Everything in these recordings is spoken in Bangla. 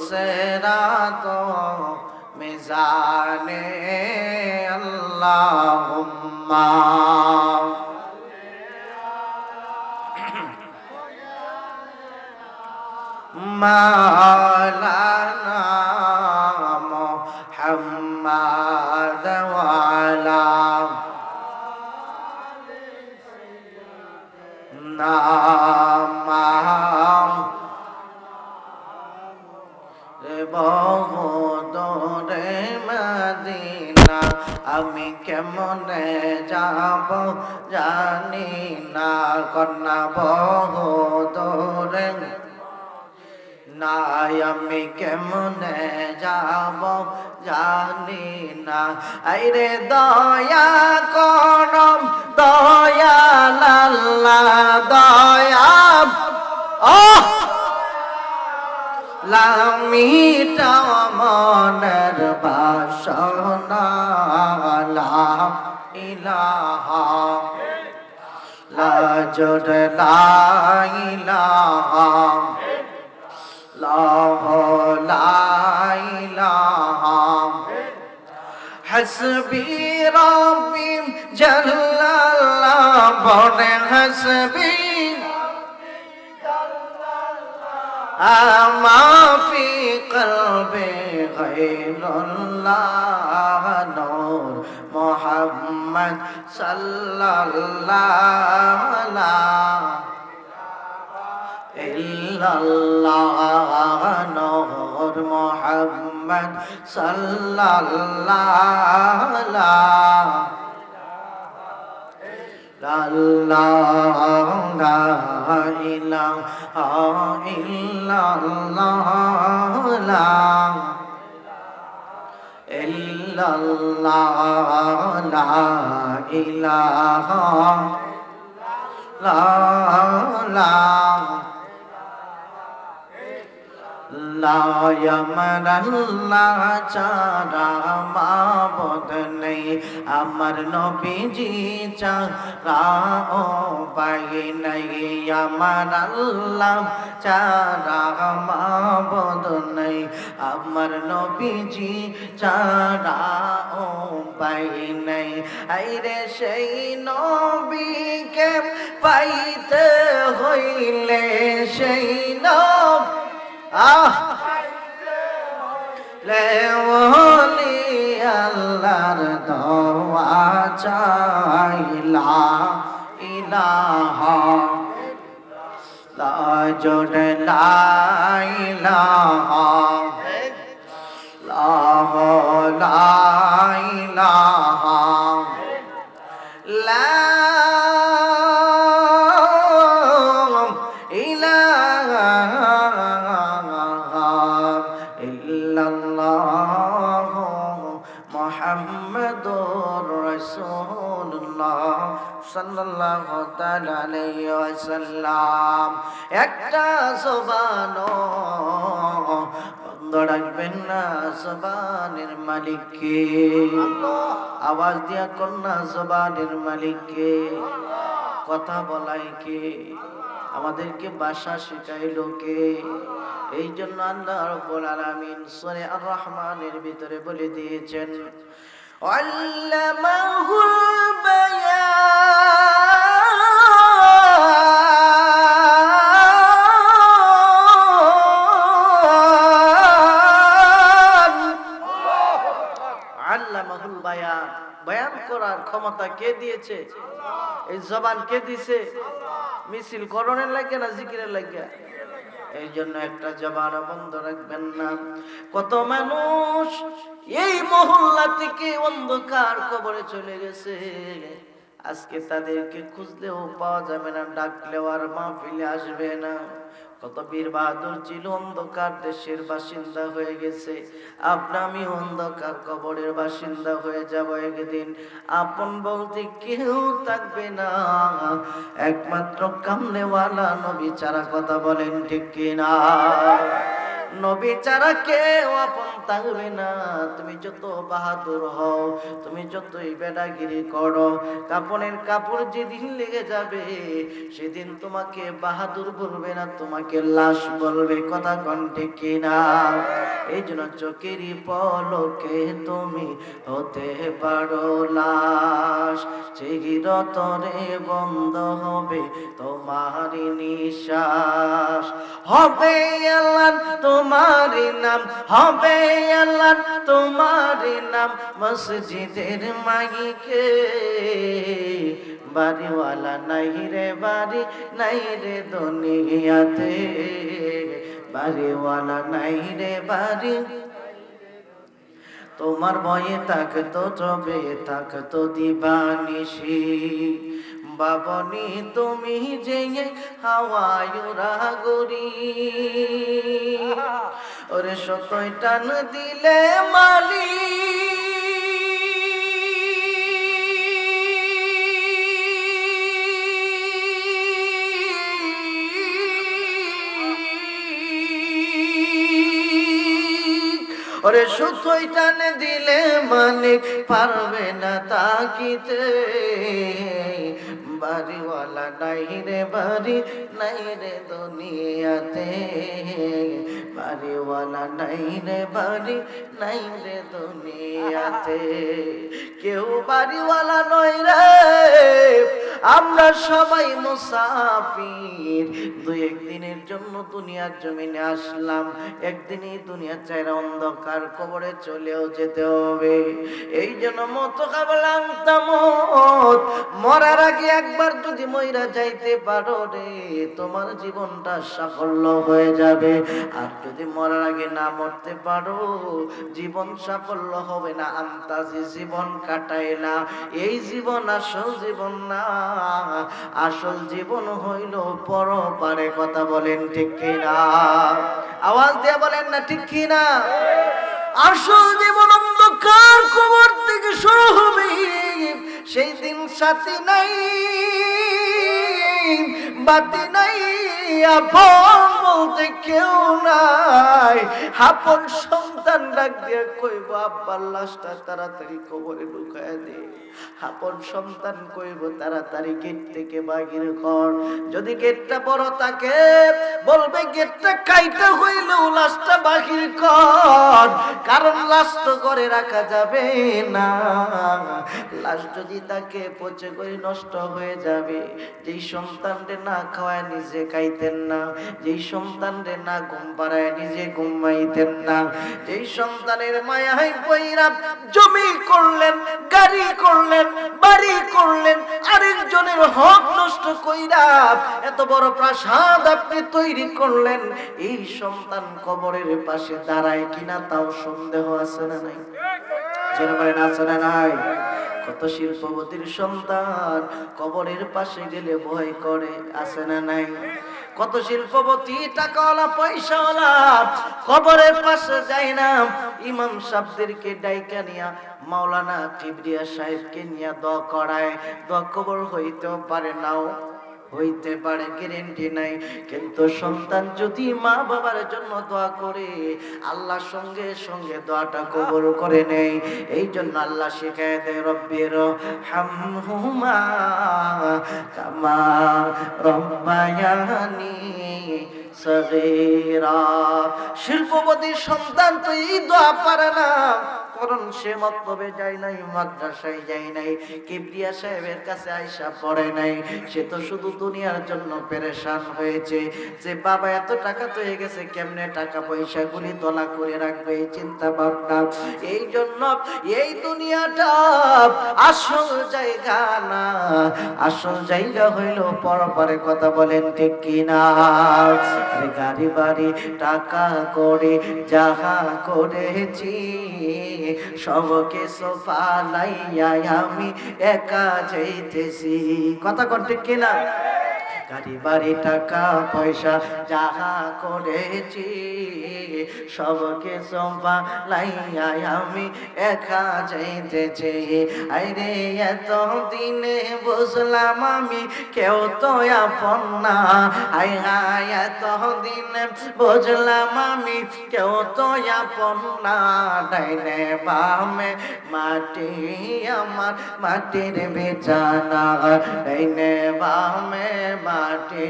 পুলসেরাতো মিজানে আল্লাহুম্মা মাওলানা মুহাম্মাদ ওয়া আলা নাম রে বহুদূরে মদিনা আমি কেমনে যাব জানি না কন্যা বহুদূরে নাই আমি কেমনে যাব জানি না আইরে দয়া করম দয়াল আল্লাহ দয়া লামিটা মনের বাসনা লা ইলাহা লা জোর লা ইলাহা লা ইলাহা হাসবি রাব্বি জাল্লাল্লাহ বলে হাসবি আমা ফি কলবে গায়রুল্লাহ নূর মুহাম্মদ সাল্লাল্লাহু আলাইহি ইল্লাল্লাহ নূর মুহাম্মদ সাল্লাল্লাহু আলাইহি লা ইলাহা ইল্লাল্লাহ লা ইল্লাল্লাহ লা ইলাহা লায়ামারাল্লাহ চারা মাবুদ নেই আমার নবীজি চারা ও পাই নাই আমার আল্লাহ চারা মাবুদ নেই আমার নবীজি চারা ও পাই নাই আইরে সেই নবীকে পাইতে হইলে সেই নবী লেওলি আল্লাহর দোয়া চাইলা ইলাহা লা জোর লা ইলাহা লা ইলাহা লা মুহাম্মাদুর রাসূলুল্লাহ সাল্লাল্লাহু তাআলা আলাইহি ওয়াসাল্লাম একটা জবান বন্ধ রাখবেন না জবানের মালিক কে আওয়াজ দিয়া কন্যা জবানের মালিক কে কথা বলাই কে আমাদেরকে ভাষা শিখাইলো কে এই জন্য আল্লাহ রাব্বুল আলামিন সূরা আর রহমানের ভিতরে বলে দিয়েছেন আল্লামাহুল বায়ান আল্লামাহুল বায়ান বয়ান করার ক্ষমতা কে দিয়েছে এই জবান কে দিয়েছে মিছিল করণের লাগে না জিকিরের লাগে এই জন্য একটা জবান বন্ধ রাখবেন না কত মানুষ এই মহল্লা থেকে অন্ধকার কবরে চলে গেছে আজকে তাদেরকে খুঁজলেও পাওয়া যাবে না ডাকলেও আর মাহফিলে আসবে না কত বীর বাহাদুর ছিল অন্ধকার দেশের বাসিন্দা হয়ে গেছে আমি অন্ধকার কবরের বাসিন্দা হয়ে যাব একদিন আপন বলতে কেউ থাকবে না একমাত্র কামনেওয়ালা নবী ছাড়া কথা বলেন ঠিক কিনা নবী ছাড়া কেউ আপন থাকবে না। তুমি যত বাহাদুর হও, তুমি যতই বেড়াগিরি করো, কাপড়ের কাপড় যেদিন লেগে যাবে সেদিন তোমাকে বাহাদুর বলবে না, তোমাকে লাশ বলবে। কথা কোন ঠিক কিনা? এই জন্য চোখেরই পলকে তুমি হতে পারো লাশ, চিরতরে বন্ধ হবে তোমারই নিঃশ্বাস। হবে আল্লাহ তোমারই নাম, হবে আল্লাহ তোমারই নাম, মসজিদের মাইকে। বাড়িওয়ালা নাই রে বাড়ি, নাই রে দুনিয়াতে, বাড়িওয়ালা নাই রে বাড়ি। তোমার ভয়ে থাকতো চবে থাকতো দিবানিশি, বাবনি তুমি যে হাওয়ায়ুরা গরি। ওরে সতই টান দিলে মালি, ওরে সুতোই টান দিলে মালিক পারবে না তাকিতে। বাড়িওয়ালা নাই রে বাড়ি, নাই রে দুনিয়াতে, বাড়িওয়ালা নাই রে বাড়ি, নাই রে দুনিয়াতে। কেউ বাড়িওয়ালা নয় রে, আমরা সবাই মুসাফির। দুই একদিনের জন্য দুনিয়ার জমিনে আসলাম, একদিনই দুনিয়া চাইরা অন্ধকার কবরে চলেও যেতে হবে। এই জন্য মত কাবলাম তামত, মরার আগে একবার যদি মইরা যাইতে পারো রে, তোমার জীবনটা সাফল্য হয়ে যাবে। আর যদি মরার আগে না মরতে পারো, জীবন সাফল্য হবে না, আন্তাজি জীবন কাটাইলা। এই জীবন আসল জীবন না, আসল জীবন হইল পরপারে। কথা বলেন ঠিক কিনা? আওয়াজ দিয়ে বলেন না ঠিক কিনা? আসল জীবন অন্ধকার কবর থেকে শুরু হবে। সেই দিন সাথী নাই, বাতি নাই, আপন বলতে কেউ নাই। আপন সন্তান ডাক দিয়ে কইব আব্বার লাশটা তাড়াতাড়ি কবরে ঢুকায় দে। আপন সন্তান কইব তাড়াতাড়ি গেট থেকে বাহির কর। যদি গেটটা বড় থাকে বলবে গেটটা কাইটা হইলেও লাশটা বাহির কর, কারণ লাশ তো করে রাখা যাবে না। লাশ যদি তাকে পচে গই নষ্ট হয়ে যাবে। যেই সন্তানরে না খাওয়ায় নিজে খাইতেন না, যেই সন্তানরে না ঘুম পাড়ায় নিজে ঘুমাইতেন না, যেই সন্তানের মায়ায় পইরা জমি করলেন, গাড়ি করলেন, বাড়ি করলেন, আরেকজনের হক নষ্ট কইরা এত বড় প্রাসাদ আপনি তৈরি করলেন, এই সন্তান কবরের পাশে দাঁড়ায় কিনা তাও সন্দেহ আছে না নাই? যারা বলেন আছে না নাই? কত শিল্পপতির সন্তান কবরের পাশে গেলে ভয় করে, আছে না নাই? কত শিল্পপতি টাকাওয়ালা পয়সাওয়ালা কবরের পাশে যায় না। ইমাম সাহেবদেরকে ডাইকা নিয়া, মাওলানা কিবরিয়া সাহেবকে নিয়া দোয়া করায়। দোয়া কবর হইতেও পারে, নাও হইতে পারে, গ্যারান্টি নাই। কিন্তু সন্তান যদি মা বাবার জন্য দোয়া করে, আল্লাহ সঙ্গে সঙ্গে দোয়াটা কবুল করে নেয়। এই জন্য আল্লাহ শিখায় দেয় রব্বির হামহুমা কামা রব্বায়ানি সগীরা। শিল্পপতির সন্তান তো এই দোয়া পারে না, কারণ সে মতলবে যায় নাই, মাদ্রাসায় যায় নাই, কিবরিয়া সাহেবের কাছে আইসা পড়ে নাই। সে তো শুধু দুনিয়ার জন্য পেরেশান হয়েছে যে বাবা এত টাকা তো হয়ে গেছে, কেমনে টাকা পয়সা গুলি তোলা করে রাখবে, এই চিন্তা ভাবনা। এই জন্য এই দুনিয়াটা আসল জায়গা না, আসল জায়গা হইল পরপারে। কথা বলেন ঠিক কিনা? গাড়ি বাড়ি টাকা করে যাহা করেছি, সবকে সোফালাইয়া আমি একা যাইতেছি। কথা কোন ঠিক কিনা? গাড়ি বাড়ি টাকা পয়সা যাহা করেছি সবকে সম্পালাইয়া আমি একা যাইতেছি। আইরে এত দিনে বুঝলাম আমি কেউ তো আপন না। আই হাই এত দিনে বুঝলাম আমি কেউ তো আপন না। ডাইনে বামে মাটি আমার মাটির বিছানা, ডাইনে বামে মাটি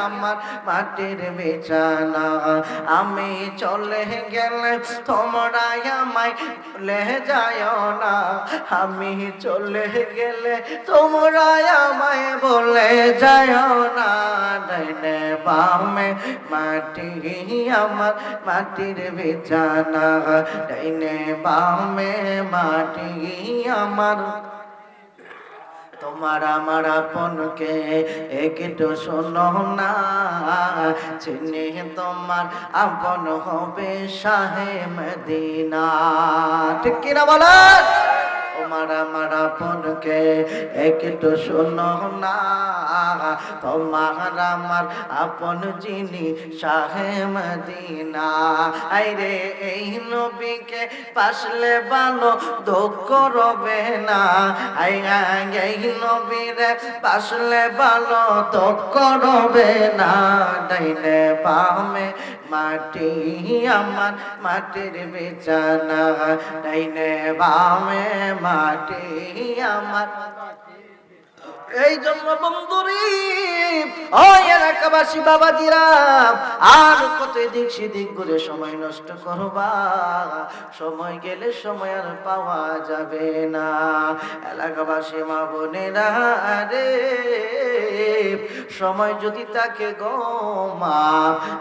আমার মাটির বিছানা। আমি চলে গেলে তোমরা আমায় ভুলে যায় না। আমি চলে গেলে তোমরা আমায় বলে যায় না। ডাইনে বামে মাটি আমার মাটির বিছানা, ডাইনে বামে মাটি আমার। তোমার আমার আপনকে একটু শোনো না, চিনি তোমার আপন হবে শাহে মদিনা। ঠিক কিনা বলেন? তোমার আমার আপনকে একটু শোনো না, তোমার আমার আপন যিনি শাহে মদিনা। আইরে এই নবীকে পাশলে ভালো দুঃখ রবে না। আই এই নবীরে পাশলে ভালো দুঃখ রবে না। ডাইনে বামে মাটি আমার মাটির বিছানা, ডাইনে বামে মাটি আমার। এই জন্য বন্ধুরি ও এলাকাবাসী বাবাজিরা, আর কত এদিক সেদিক করে সময় নষ্ট করবা? সময় গেলে সময় আর পাওয়া যাবে না। এলাকাবাসী মা বোনেরা রে, সময় যদি তাকে গো মা,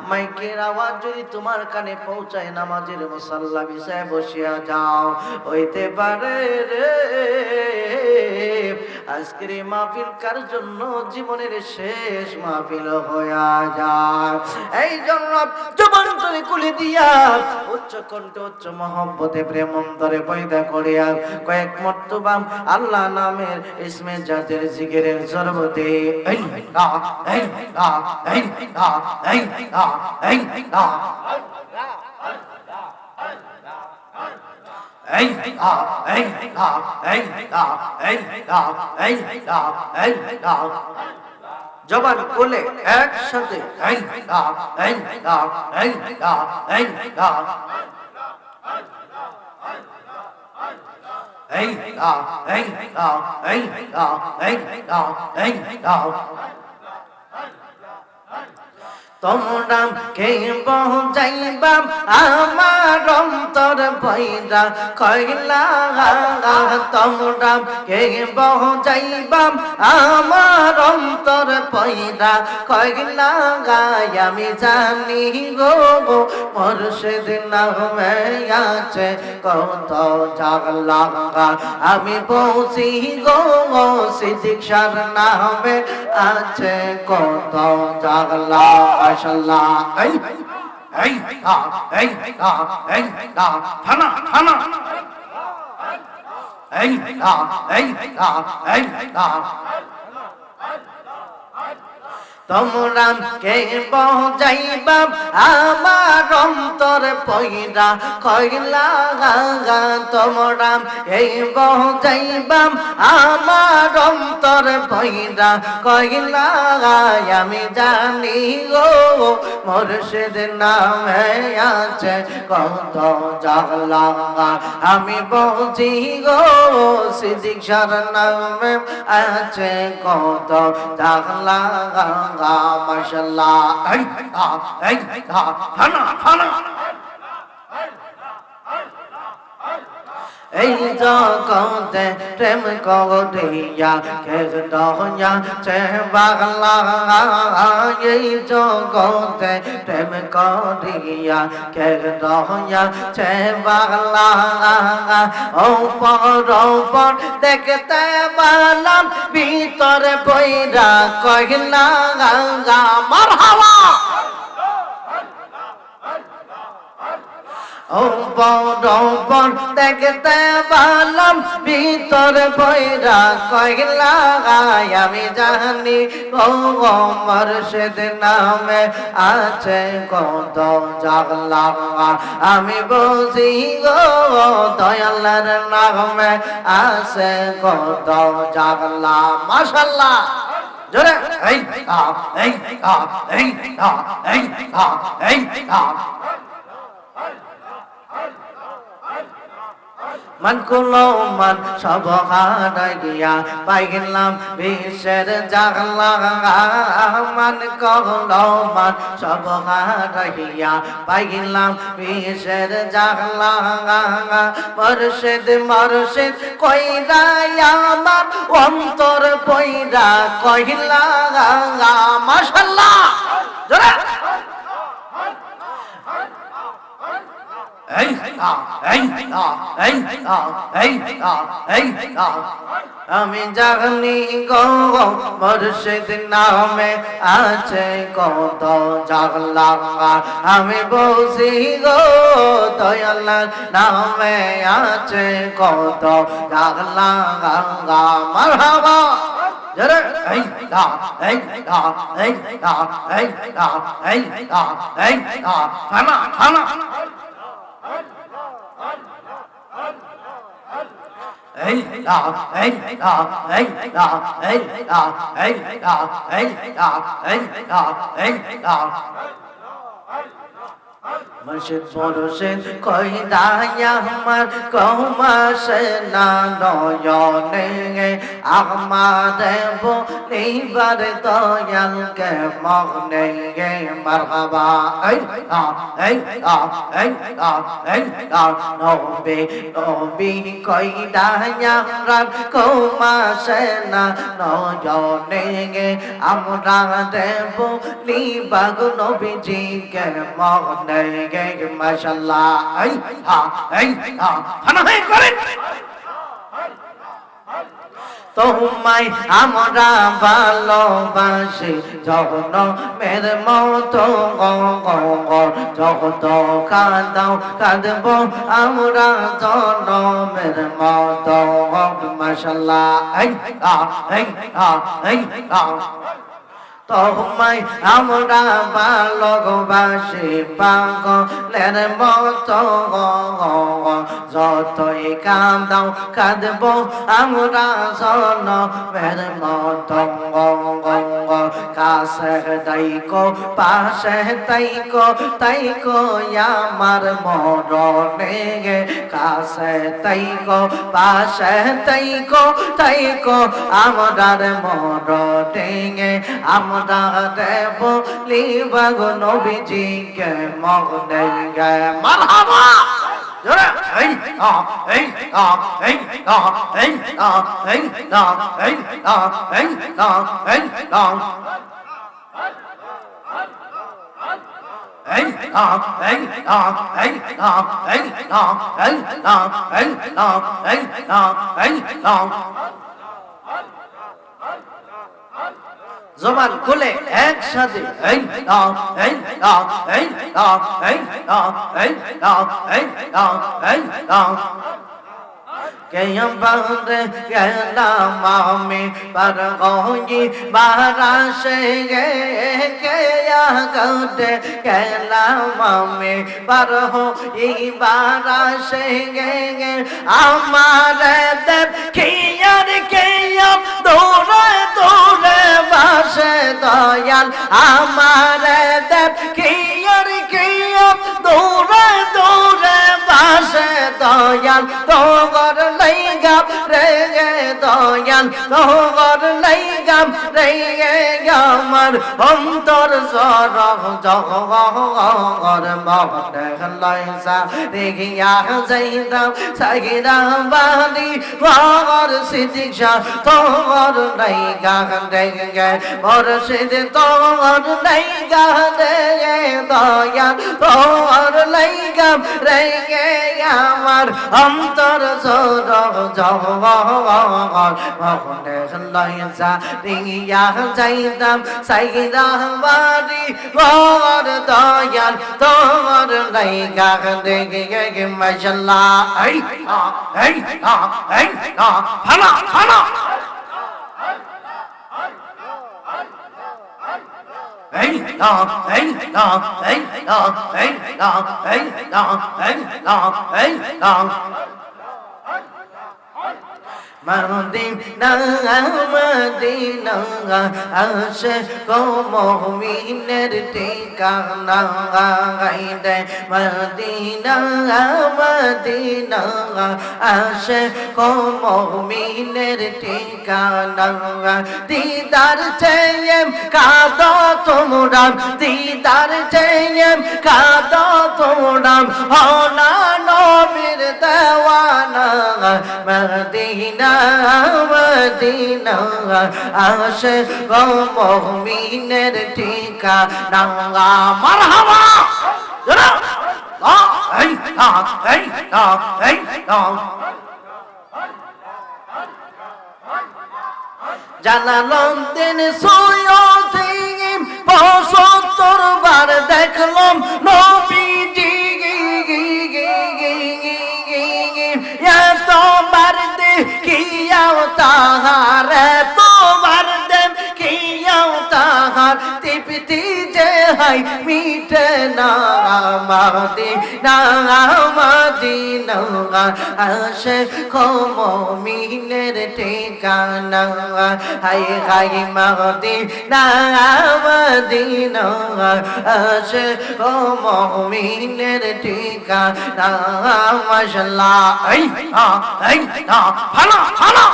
মাইকের আওয়াজ যদি তোমার কানে পৌঁছায়, নামাজের মুসাল্লা বিছায় বসিয়া যাও, হইতে পারে রে আজকের এই মাহফিল কার জন্য জীবনের শেষ মাহফিল হইয়া যায়। এই জন্য জবান ধরে কুলি দিয়া উচ্চ কণ্ঠে উচ্চ মহব্বতে প্রেম অন্তরে পয়দা করিয়া কয়েক মর্তবা আল্লাহ নামের ইসমে জাতের জিকিরের জরবতে জবান কোলে একসাথে তোমরা কে যাইবাম আমার অন্তর পয়দা কইলা। তোমরা কে যাইবাম আমার অন্তর পয়দা কইলা। আমি জানি গো মুর্শিদ নামে আছে কত জাগলা। আমি পৌঁছি গো সিদ্দিক শাহ নামে আছে কত জাগলা। মাশাআল্লাহ। এই এই এই এই থানা থানা এই এই এই তোমরা কে যাইবাম আমার অন্তর পয়দা কইলা। তোমরা কে যাইবাম আমার অন্তর পয়দা কইলা। আমি জানি গো মুর্শিদ নামে আছে কত জাগলা। আমি বলছি গো সিদ্দিক শাহ নামে আছে কত জাগলা। মাশাআল্লাহ। এই থানা থানা এই জগতে প্রেম করিয়া কে দুনিয়া চে পাগলা। এই জগতে প্রেম করিয়া কে দুনিয়া চে পাগলা। ও পর দেখতে পালাম ভিতরে বইরা কইলা। মারহাবা। ও বড় দেখতে পারলাম ভিতর বইরা কইলা আমি জানি ও মুর্শিদ নামে আছে কত জাগলা আমি বুঝি গো দয়ালের নামে আছে কত জাগলা মাশাআল্লাহ জোরে এই আ এই আ এই আ এই আ এই আ মান কুলো মান সব হারাই গিয়া পাই গেলাম বিশ্বের জাগলা মান কুলো মান সব হারাই গিয়া পাই গেলাম বিশ্বের জাগলা মুর্শিদ মুর্শিদ কইরা আমার অন্তর কইরা কইলা মাশাআল্লাহ জোরে আমি জানি গো মুর্শিদ নামে আছে কত জাগলা আমি বুঝি গো দয়ালার নামে আছে কত জাগলা মারহাবা জোরে এই দা এই দা এই দা এই দা এই দা এই দা থানা থানা এই দা এই দা এই দা এই দা এই দা এই দা এই দা এই দা মুর্শিদ মুর্শিদ কইরা আমার কৌমাসে না নয়নে আমারে বলিবার দয়ালকে মনে মারহাবা এই আ এই আ এই আ এই আ নবী নবী কইরা আমার কৌমাসে না নয়নে আমরা দেব লিবাগ নবীজিকে মনে মাশাআল্লাহ এই হা এই হা খানা হয়ে করেন তোমায় আমরা ভালোবাসি যখন মের মতো জগত কাঁদাও কাঁদব আমরা জনমের মতো মাশাআল্লাহ এই হা এই হা এই হা তোমায় আমরা ভালোবাসি পাগলের মতো যতই কাঁদাও কাঁদব আমরা জনমের মতো কাছে তাইকো পাশে তাইকো তাইকো আমার মরণে কাছে তাইকো পাশে তাইকো তাইকো আমরার মরণে আমরা দেব লিবাগ নবীজিকে মনে মারহাবা জোরে এই আ এই আ এই আ এই আ এই আ এই আ এই আ এই আ এই আ এই আ এই আ এই আ এই আ এই আ এই আ এই আ জবান খুলে একসাথে এই আ এই আ এই আ এই আ এই আ এই আ এই আ বাঁধে গেলাম আমি पर होगी बारिश गए गेलाम আমি पर होगी बारिश गए हमारे देखियर के दूरे दूरे बासे दयाल हमारे देखियर के दूरे दूरे बासे दयाल तो गर लैगाम रे दयाल तो गर लैगाम रे আমার অন্তর সরব জগর মহতে লাইসা দেখিয়া যাইতাম সাইরা বাড়ি ঘর সিদিশা তোর নাই গান রে মোর সিদ তোর নাই গান রে দয়া তোর নাই গান রে আমার অন্তর সরব জগর মহতে লাইসা দিয়া যাইতাম সাইরা বাড়ি ঘর দয়াল তোমার লাইগা দেখে মাশাআল্লাহ এই ফানা ফানা মদিনা মদিনা আশিক মুমিনের ঠিকানা গাইতে মদিনা মদিনা আশিক মুমিনের ঠিকানা দিদার চেয়ে কাঁদো তোমরা দিদার চেয়ে কাঁদো তোমরা হনা নবীর দেওয়ানা মদিনা মদিনা আশিক মুমিনের ঠিকানা মারহাবা জোরে এই জানালাম দিন সৈয়দী ৭৫ বার দেখলাম নবীজি এতবার দেখিয়াও তাহার এতবার দেখিয়াও তাহার তৃপ্তি যে হয় মিটে না মদিনা মদিনা আশিক মুমিনের ঠিকানা হায় হায় মদিনা মদিনা আশিক মুমিনের ঠিকানা মাশাআল্লাহ এই ফানা ফানা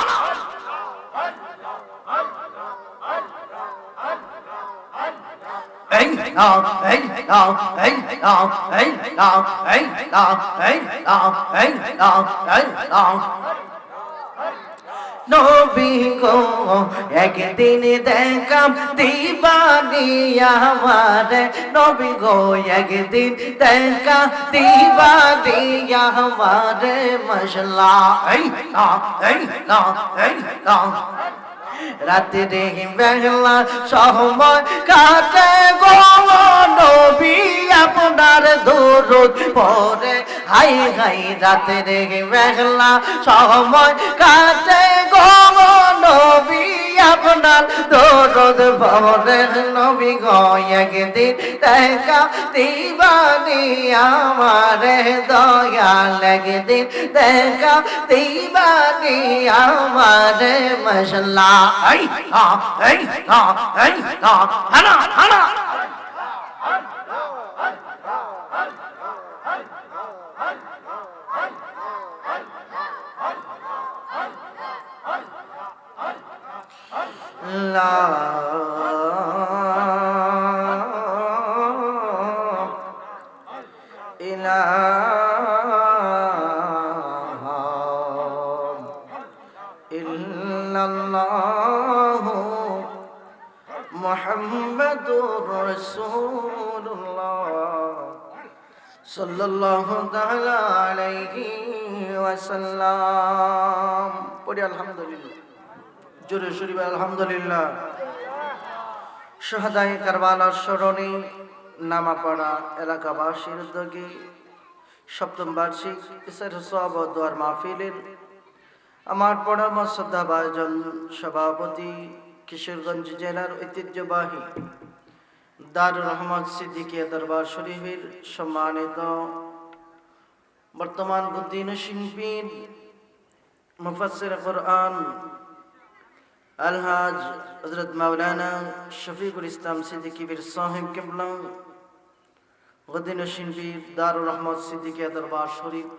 নবী গো একদিন দেখাম দিবানি আমার নবী গো একদিন দেখা দিবানি আমার মাশাআল্লাহ রাতে রে বেলা সময় কাটে গো নবী আপনার দরুদ পড়ে হাই হাই রাতে রে বেলা সময় কাটে গো নবী আপনার দরুদ পড়ে নবী গো একদিন দেখা দিবানি আমার দয়াল একদিন দেখা দিবানি আমার মাশাআল্লাহ হানা হানা লা ইলাহা ইল্লাল্লাহু মুহাম্মাদুর রাসূলুল্লাহ সাল্লাল্লাহু তাআলা আলাইহি ওয়াসাল্লাম পড়ি আলহামদুলিল্লাহ জোরে শরীফ আলহামদুলিল্লাহ শাহাদায়ে কারবালার স্মরণে নামাপাড়া এলাকাবাসীর উদ্যোগে সপ্তম বার্ষিক ইসার সওয়াব ও দোয়ার মাহফিলের আমার পরম শ্রদ্ধাভাজন সভাপতি কিশোরগঞ্জ জেলার ঐতিহ্যবাহী দারুল রহমত সিদ্দিকিয়া দরবার শরীফের সম্মানিত বর্তমান বুদ্ধিনশীন পীর মুফাসসির কুরআন আলহাজ হযরত মাওলানা শফিকুল ইসলাম সিদ্দিকী বীর সাহেব কিবলা বুদ্ধিনশীন পীর দারুল রহমত সিদ্দিকিয়া দরবার শরীফ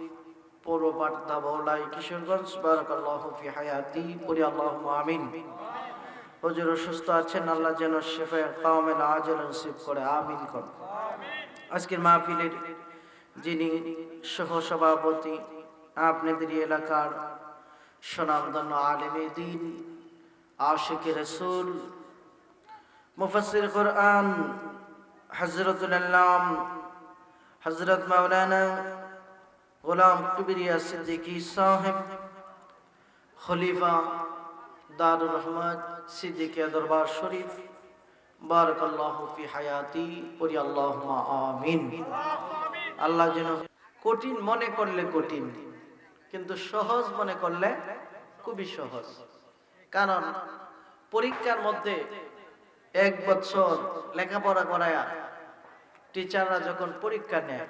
পৌর পাটদা বৌলাই কিশোরগঞ্জ বারাকাল্লাহু ফি হায়াতি পড়ি আল্লাহুম্মা আমিন হুজুর সুস্থ আছেন আল্লাহ যেন শিফায়ে কামিল আজল নসিব করে আমিন করুন আজকের মাহফিলের যিনি সহ সভাপতি আপনাদের এলাকার সুনামধন্য আলেমে দ্বীন আশিকে রাসূল মুফাসসির কুরআন হযরতুল আল্লাম হযরত মাওলানা গোলাম কিবরিয়া সিদ্দিকী সাহেব খলিফা দারুর রহমত সিদ্দিকিয়া দরবার শরীফ, বারাকাল্লাহু ফি হায়াতি, পড়ি আল্লাহুম্মা আমিন। আল্লাহ যেন কঠিন মনে করলে কঠিন, কিন্তু সহজ মনে করলে খুবই সহজ। কারণ পরীক্ষার মধ্যে 1 বছর লেখাপড়া করায়া টিচাররা যখন পরীক্ষা নেয়,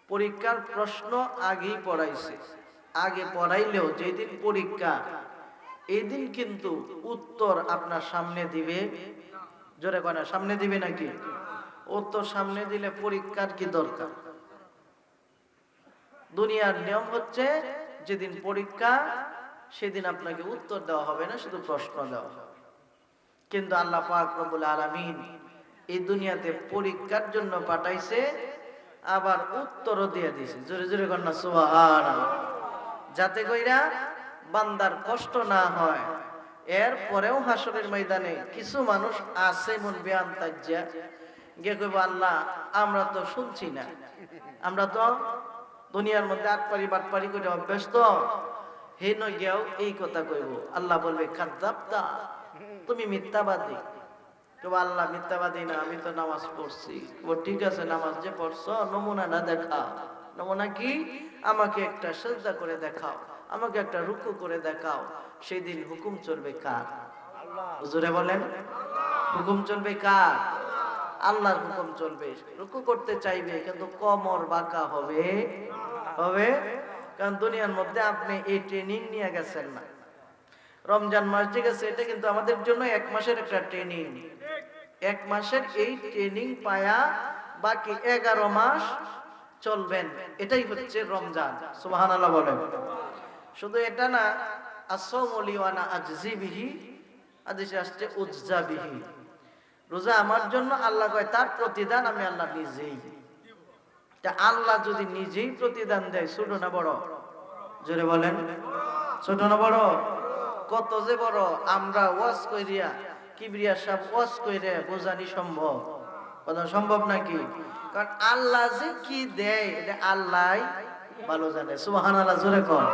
পরীক্ষার প্রশ্ন আগেই পড়াইছে, আগে পড়াইলেও যেদিন পরীক্ষা এই দিন কিন্তু উত্তর আপনার সামনে দিবে। জোরে কয় না, সামনে দিবে নাকি? উত্তর সামনে দিলে পরীক্ষার কি দরকার? দুনিয়ার নিয়ম হচ্ছে যেদিন পরীক্ষা সেদিন আপনাকে উত্তর দেওয়া হবে না, শুধু প্রশ্ন দেওয়া হবে। কিন্তু আল্লাহ পাক রব্বুল আলামিন এই দুনিয়াতে পরীক্ষার জন্য পাঠাইছে, আবার উত্তরও দিয়ে দিয়েছে। জোরে জোরে কন্যা সুবহানাল্লাহ। যাতে কইরা বান্দার কষ্ট না হয়। এরপরেও হাসরের ময়দানে কিছু মানুষ আছে মন বিয়ান তাজ্জা গিয়ে কইব, আল্লাহ আমরা তো শুনছি না, আমরা তো দুনিয়ার মধ্যে আটপারি বাটপারি করে অভ্যস্ত, হে নগিয়াও এই কথা কইব। আল্লাহ বলবে, কাযযাবতা, তুমি মিথ্যাবাদী। তো আল্লাহ মিথ্যাবাদী না, আমি তো নামাজ পড়ছি। ঠিক আছে, নামাজ যে পড়ছো নমুনাটা দেখাও। নমুনা কি? আমাকে একটা সিজদা করে দেখাও, আমাকে একটা রুকু করে দেখাও। সেদিন হুকুম চলবে কার? হুজুরে বলেন, হুকুম চলবে কার? আল্লাহর হুকুম চলবে। রুকু করতে চাইবে কিন্তু কোমর বাঁকা হবে হবে, কারণ দুনিয়ার মধ্যে আপনি এই ট্রেনিং নিয়ে গেছেন না। রমজান মাস ঠিক আছে, এটা কিন্তু আমাদের জন্য 1 মাসের একটা ট্রেনিং। 1 মাসের এই ট্রেনিং পায়া বাকি 11 মাস চলবেন, এটাই হচ্ছে রমজান। সুবহানাল্লাহ বলেন। শুধু এটা না, আসসামু লি ওয়া আনা আজজি বিহি, হাদিসে আসছে উজজা বিহি। রোজা আমার জন্য, আল্লাহ কয় তার প্রতিদান আমি আল্লাহ নিজেই। তা আল্লাহ যদি নিজেই প্রতিদান দেয়, ছোট না বড়? জোরে বলেন, ছোট না বড়? কত যে বড়। আমরা ওয়াজ কইরিয়া, কিবরিয়া সাহেব ওয়াজ কইরে বোঝানি সম্ভব? কথা সম্ভব নাকি? কারণ আল্লাহ যে কি দেয় এটা আল্লাহই ভালো জানে। সুবহানাল্লাহ, জোরে কর।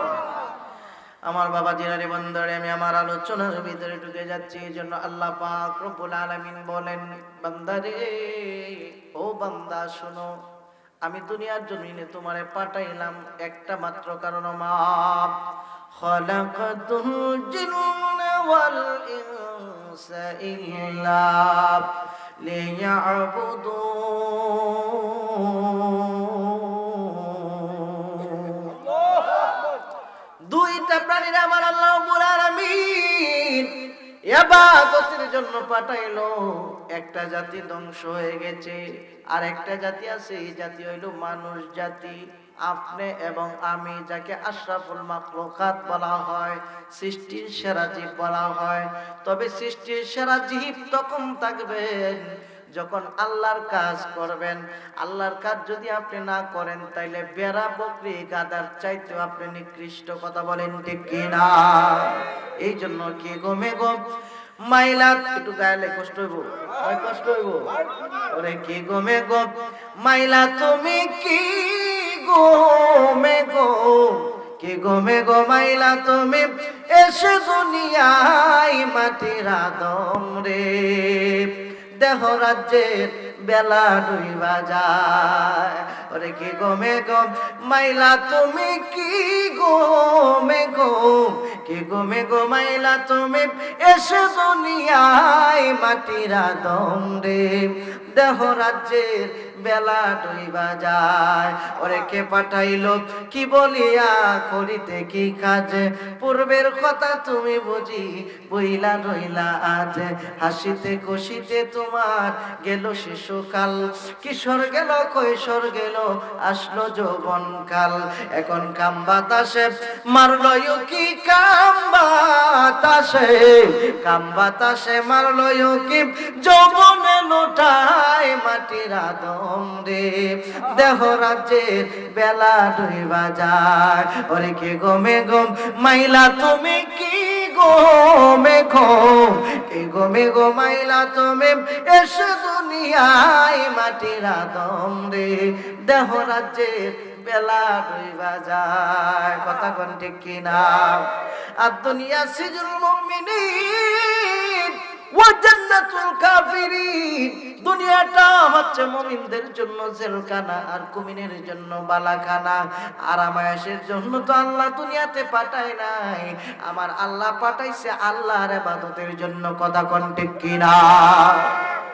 আমার বাবা জিরানি বন্দরে আমি আমার আলোচনার ভিতরে ঢুকে যাচ্ছি। এই জন্য আল্লাহ পাক রব্বুল আলামিন বলেন, বান্দারে, ও বান্দা শোনো, আমি দুনিয়ার জমিনে তোমারে পাঠাইলাম একটা মাত্র কারণ, মা খালাকাতুল জিন্না ওয়াল ইনসা ইল্লা লিয়াবুদুন। দুইটা প্রাণীর আমার আল্লাহ রাব্বুল আলামিন ইবাদতের জন্য পাঠাইলো। একটা জাতি ধ্বংস হয়ে গেছে, আর একটা জাতি আছে, এই জাতি হইল মানুষ জাতি। আপনি এবং আমি, যাকে আশরাফুল মাখলুকাত বলা হয়, সৃষ্টির সেরা জীব বলা হয়। তবে সৃষ্টির সেরা জীব তখন থাকবেন যখন আল্লাহর কাজ করবেন। আল্লাহর কাজ যদি আপনি না করেন, তাইলে বেড়া বকরি গাদার চাইতে আপনি নিকৃষ্ট। কথা বলেন ঠিক কিনা? এই জন্য কি গমে গম মাইলা, একটু গাইলে কষ্ট হইব, কষ্ট হইব। ওরে কি গমে গম মাইলা, তুমি কি গমে গো, কি গমে গো মাইলা তুমি এসে দুনিয়ায় মাটির আদম রে। দেহ রাজ্যের বেলা ডুইবা যায়। ওরে কি গমে গম মাইলা, তুমি কি গমে গো, কি গমে গো মাইলা তুমি এসে দুনিয়ায় মাটির আদম রে। দেহ রাজ্যের বেলা ডুইবা যায়। ওরে কে পাঠাইলো কি বলিয়া, করিতে কি কাজ, পূর্বের কথা তুমি বুঝি বইলা রইলা আজ। হাসিতে খুশিতে তোমার গেল শিশুকাল, কিশোর গেল কৈশোর গেল আসলো যৌবন কাল। এখন কাম বাতাসে মারলো কি, কাম বাতাসে, কাম বাতাসে মারলো কি, যৌবনে লোটায় মাটির আদম রে। দেহ রাজ্যের বেলা ডুইবা যায়। ওরে কে গমে গম মাইলা, তুমি কি গমে গো, কি গমে গো মাইলা তুমি এসে দুনিয়ায় মাটির আদম রে। দেহ রাজ্যের বেলা ডুইবা যায়। কথা কোন ঠিক কিনা? আর দুনিয়া সিজুল মুমিনিন ওয়া জান্নাতুল কাফিরিন, দুনিয়াটা হচ্ছে মুমিনদের জন্য জেলখানা আর কুমিনের জন্য বালাখানা। আরামায়েশের জন্য তো আল্লাহ দুনিয়াতে পাঠায় নাই, আমার আল্লাহ পাঠাইছে আল্লাহর ইবাদতের জন্য। কথা কোন ঠিক কিনা?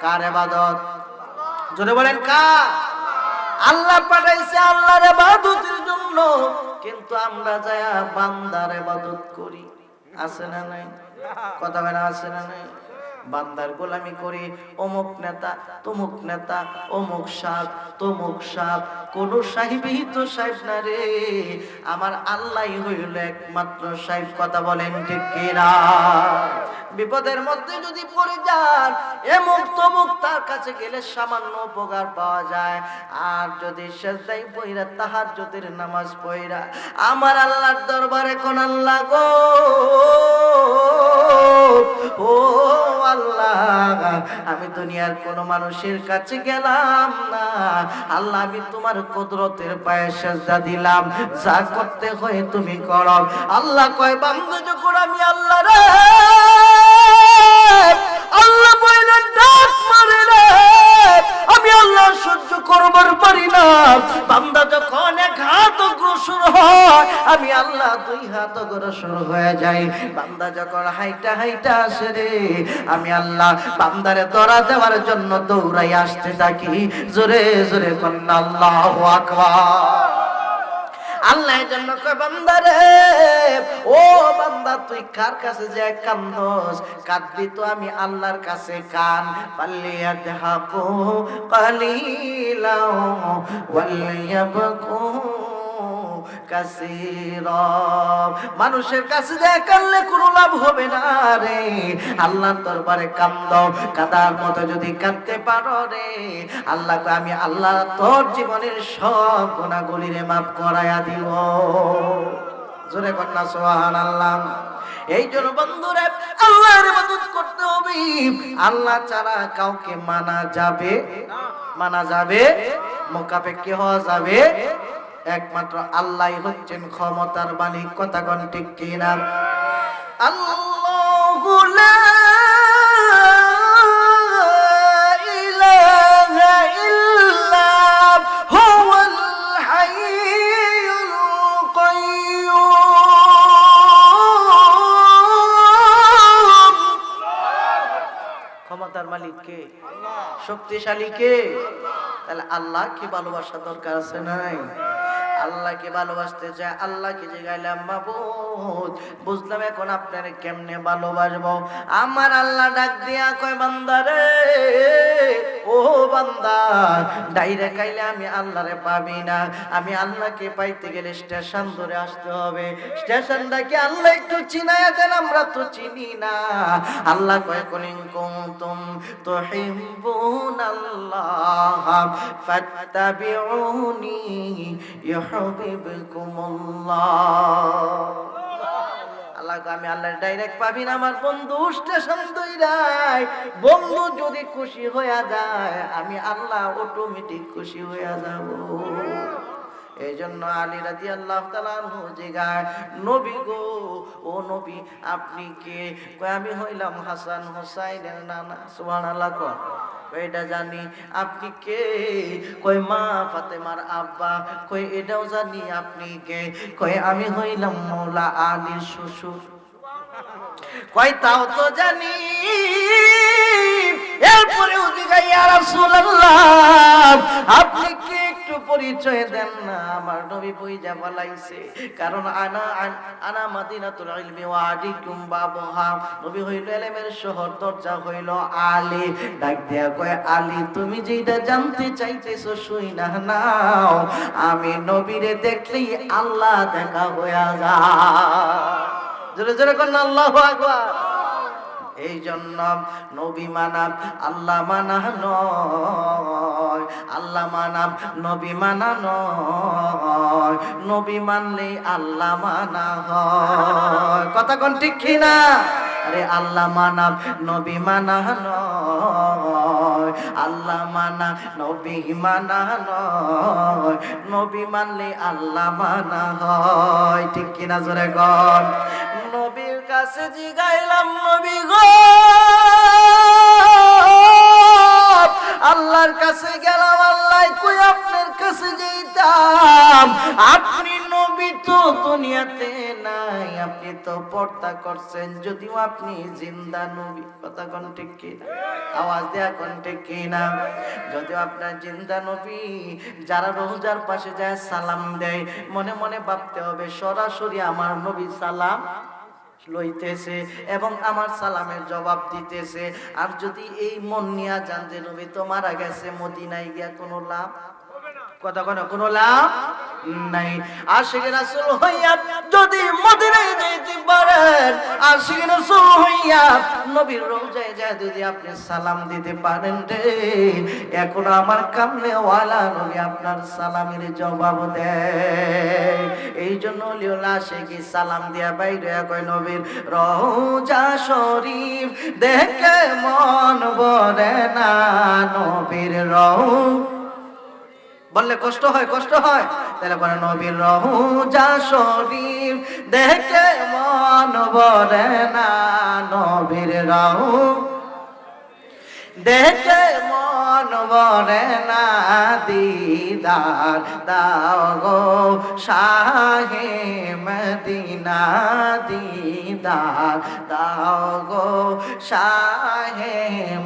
কার ইবাদত? জোরে বলেন কার? আল্লাহ পাঠাইছে আল্লাহর ইবাদতের জন্য, কিন্তু আমরা যায়া বান্দার ইবাদত করি। আছে না নাই? কথা বলেন আছে না নাই? বান্দার গোলামি করি। অমুক নেতা, তমুক নেতা, অমুক সাহেব, তমুক সাহেব, কোন সাহেবই তো সাহেব না রে, আমার আল্লাহই হইল একমাত্র সাহেব। কথা বলেন ঠিক কিনা? বিপদের মধ্যে যদি পড়ে যান, এমুক তমুক তার কাছে গেলে সামান্য উপকার পাওয়া যায়। আর যদি সেজদায় পইরা তাহাজ্জুদের নামাজ পইরা আমার আল্লাহর দরবারে কোন আল্লাহ গো, ও আল্লাহ, আমি দুনিয়ার কোন মানুষের কাছে গেলাম না, আল্লাহ আমি তোমার কুদরতের পায়ে সেজদা দিলাম, যা করতে হয় তুমি করো। আল্লাহ কয় বান্দা যখন আমি আল্লাহ রে, আল্লাহ বলেন ডাক মারে রে, আমি আল্লাহ সহ্য করবার পারি না। বান্দা যখন এক হাত অগ্রসর হয়, আমি আল্লাহ দুই হাত অগ্রসর হয়ে যাই। বান্দা যখন হাইটা হাইটা আসে রে, আমি আল্লাহ বান্দারে ধরা দেওয়ার জন্য দৌড়াই আসতে থাকি। জোরে জোরে কন্যা আল্লাহু আকবার। আল্লাহ জন্য কয় বান্দারে, ও বান্দা তুই কার কাছে যে কান্দস? কাঁদবি তো আমি আল্লাহর কাছে কান। ফালিয়াদহাকু কালিলাও ওয়ালিয়াবকু কাসীরা। মানুষের কাছে যে কানলে কোনো লাভ হবে না রে, আল্লাহর দরবারে কান্দো। কাদার মতো যদি কাঁদতে পারো রে, আল্লাহ কয় আমি আল্লাহ তোর জীবনের সব গুনাহগুলিরে মাফ করায়া দিব। জোরে কন্যা সুবহানাল্লাহ। এই জন্য বন্ধুরে আল্লাহর ইবাদত করতে হবে। আল্লাহ ছাড়া কাউকে মানা যাবে? মানা যাবে? মুখাপেক্ষী হওয়া যাবে? একমাত্র আল্লাহই হচ্ছেন ক্ষমতার মালিক। কথা কোন ঠিক কিনা? আল্লাহু লা ইলাহা ইল্লা হুয়াল হাইয়ুল কাইয়্যুম। ক্ষমতার মালিক কে? শক্তিশালী কে? তাহলে আল্লাহকে ভালোবাসা দরকার আছে নাই? আল্লাহকে ভালোবাসতে চাই, আল্লাহকে জিগাইলাম মাবুদ বুঝলাম, এখন আপনারে কেমনে ভালোবাসবো? আমার আল্লাহ ডাক দিয়া কয় বান্দারে, ও বান্দা, ডাইরেক্ট আইলে আমি আল্লাহরে পাবি না। আমি আল্লাহকে পাইতে গেলে স্টেশন ধরে আসতে হবে। স্টেশনটাকে আল্লাহ একটু চিনাইয়া দেন, আমরা তো চিনি না। আল্লাহ কয় কুলিন কুনতুম তুহিব্বুনাল্লাহ ফাত্তাবিউনি ইউহিব্বুকুমুল্লাহ। আল্লাহ আমি আল্লাহর ডাইরেক্ট পাবি না, আমার বন্ধু স্টেশন দইরাই। বন্ধু যদি খুশি হইয়া যায়, আমি আল্লাহ অটোমেটিক খুশি হইয়া যাব। এই জন্য আলী রাদিয়াল্লাহু তাআলা আনহু জিগায়, নবী গো, ও নবী আপনি কে? কয় আমি হইলাম হাসান হুসাইনের নানা। সুবহানাল্লাহ। কয় এটা জানি। আপনি কে? কয় মা ফাতেমার আব্বা। কয় এটাও জানি। আপনি কে? কয় আমি হইলাম মওলা আলীর শ্বশুর। কয় তাও তো জানি। এরপরে জিগাই, ইয়া রাসূলুল্লাহ আপনি কে একটু পরিচয় দেন না। আমার নবী বুইজা বলাইছে, কারণ আনা মাদিনাতুল ইলমি ওয়া আদিকুম বাবুহা। নবী হইল ইলমের শহর, দরজা হইল আলী। ডাক দিয়া কয় আলী তুমি যেটা জানতে চাইতেছো শুই না নাও, আমি নবীরে দেখলেই আল্লাহ দেখা হইয়া যায়। জোরে জোরে কন্যা আল্লাহু আকবার। এই জন্য নবী মানা আল্লাহ মানা নয়, আল্লাহ মানা নবী মানা নয়, নবী মানলে আল্লাহ মানা হয়। কথা কোন ঠিক কিনা? আরে আল্লাহ মানা নবী মানা নয়, আল্লাহ মানা নবী মানা নয়, নবী মানলে আল্লাহ মানা হয়। ঠিক কিনা জোরে কন। নবীর কাছে জিগাইলাম, নবী গো আল্লাহর কাছে গেলাম, আল্লাহ কই আপনার কাছে যাইতাম, আপনি নবী তো দুনিয়াতে নাই, আপনি তো পর্দা করছেন, যদিও আপনি জিন্দা নবী। কথা কোন ঠিক কি? আওয়াজ দেয়া কোন ঠিক কি না? যদিও আপনার জিন্দা নবী, যারা রোজার পাশে যায় সালাম দেয়, মনে মনে ভাবতে হবে সরাসরি আমার নবী সালাম লইতেছে এবং আমার সালামের জবাব দিতেছে। আর যদি এই মন নিয়ে যান যে নবী তো মারা গেছে, মদিনায় গিয়া কোনো লাভ, কথা কোনো লাভ নাই। আশিক রাসূল হইয়া যদি মদিনায় যাইতে পারেন, আশিক রাসূল হইয়া নবীর রওজায় যায় যদি আপনি সালাম দিতে পারেন রে, এখন আমার কামনে ওয়ালা নবী আপনার সালামের জবাব দেয়। এই জন্য লিওলা আশিকি সালাম দিয়া বাইরে কয় নবীর রওজা শরীফ দেখে মন ভরে না, নবীর রওজা বললে কষ্ট হয়, কষ্ট হয়, তাহলে বলে নবীর রওজা শরীফ দেখে মন ভরে না, নবীর রওজা দেখে মন ভরে না, দিদার দাও গো শাহে মদিনা, দিদার দাও গো শাহে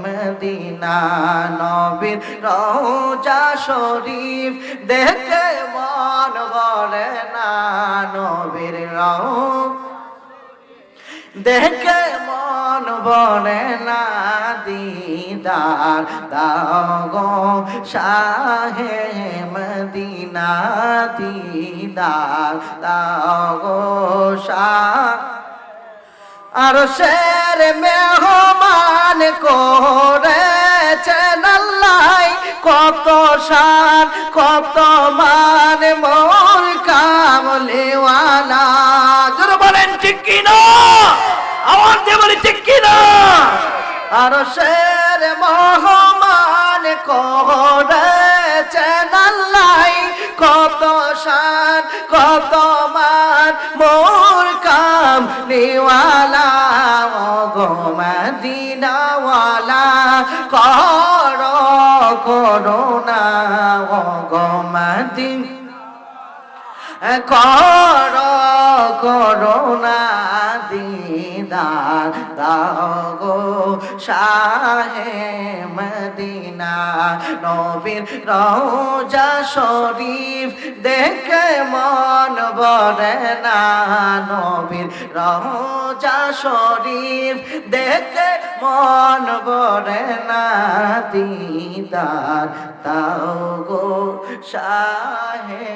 মদিনা, নবীর রওজা শরীফ দেখে মন ভরে না, নবীর রওজা দেখে মন ভরে না, দিদার দাও গো শাহে মদিনা, দিদার দাও গো শাহ। আর শের মেহমান করেছেন আল্লাহ, কত শান কত মান মোর কামলিওয়ালা। জোরে বলেন ঠিক কিনা, আওয়াজ দিয়ে বলি ঠিক কিনা। আর শের মেহমান করেছেন আল্লাহ, কত শান কত মান মোর কামলিওয়ালা, গো মদিনাওয়ালা করো করুণা, গো মদিনা করো করুণা, দিদার দাও গো শাহে মদিনা, নবীর রওজা শরীফ দেখে মন ভরে না, নবীর রওজা শরীফ দেখে মন ভরে না, দিদার দাও গো শাহে।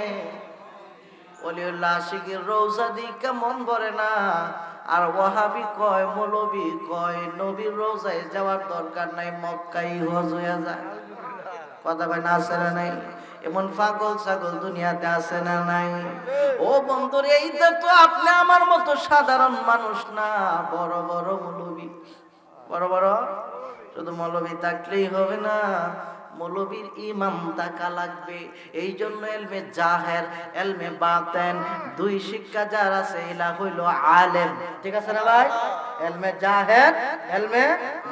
ওলিউল্লাহ আশিকের রওজা দিকে মন ভরে না। আর ওয়াহাবি কয়, মৌলবি কয় নবীর রওজায় যাওয়ার দরকার নাই, মক্কাই হজ হয়ে যায়। কথা কয় না, আছে না নাই? এমন পাগল ছাগল দুনিয়াতে আছে না নাই? ও বন্ধুরে, এইটা তো আপনি আমার মতো সাধারণ মানুষ না, বড় বড় মৌলবি, বড় বড়। শুধু মৌলবি থাকলেই হবে না, মৌলবীর ইমাম থাকা লাগবে। এই জন্য এলমে জাহের এলমে বাতেন দুই শিক্ষা যার আছে, এলা হইল আলেম। ঠিক আছে না ভাই? এলমে জাহের এলমে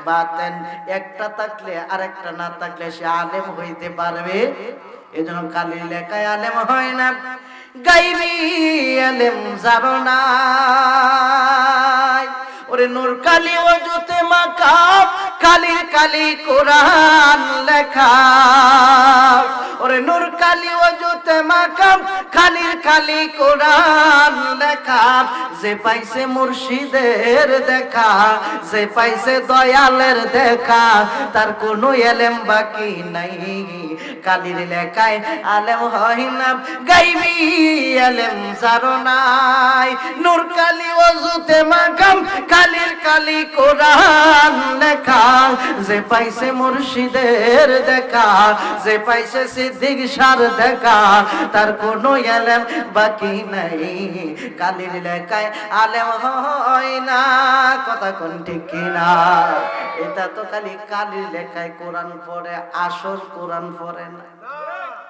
বাতেন একটা থাকলে আরেকটা না থাকলে সে আলেম হইতে পারবে। এই জন্য খালি লেখায় আলেম হয় না, গাইবি আলেম জানো না। ওরে নূর কালি ওজুতে মাখা, কালি কালি কোরআন লেখা। ওরে নূর কালি ওজুতে মাখা, কালি কালি কোরআন লেখা। যে পাইছে মুর্শিদের দেখা, যে পাইছে দয়ালের দেখা, তার কোনো এলেম বাকি নাই। কালির লেখায় আলেম হয় না, গাইবি আলেম জারো নাই। নূর কালি ওযুতে মাকাম, কালির কালি কোরআন লেখা। যে পাইছে মুর্শিদের দেখা, যে পাইছে সিদ্দিক শার দেখা, তার কোনো আলেম বাকি নাই। কালির লেখায় আলেম হয় না, কথা কোন ঠিক কিনা? এটা তো খালি কালির লেখায় কোরআন পড়ে, আসল কোরআন পড়ে না।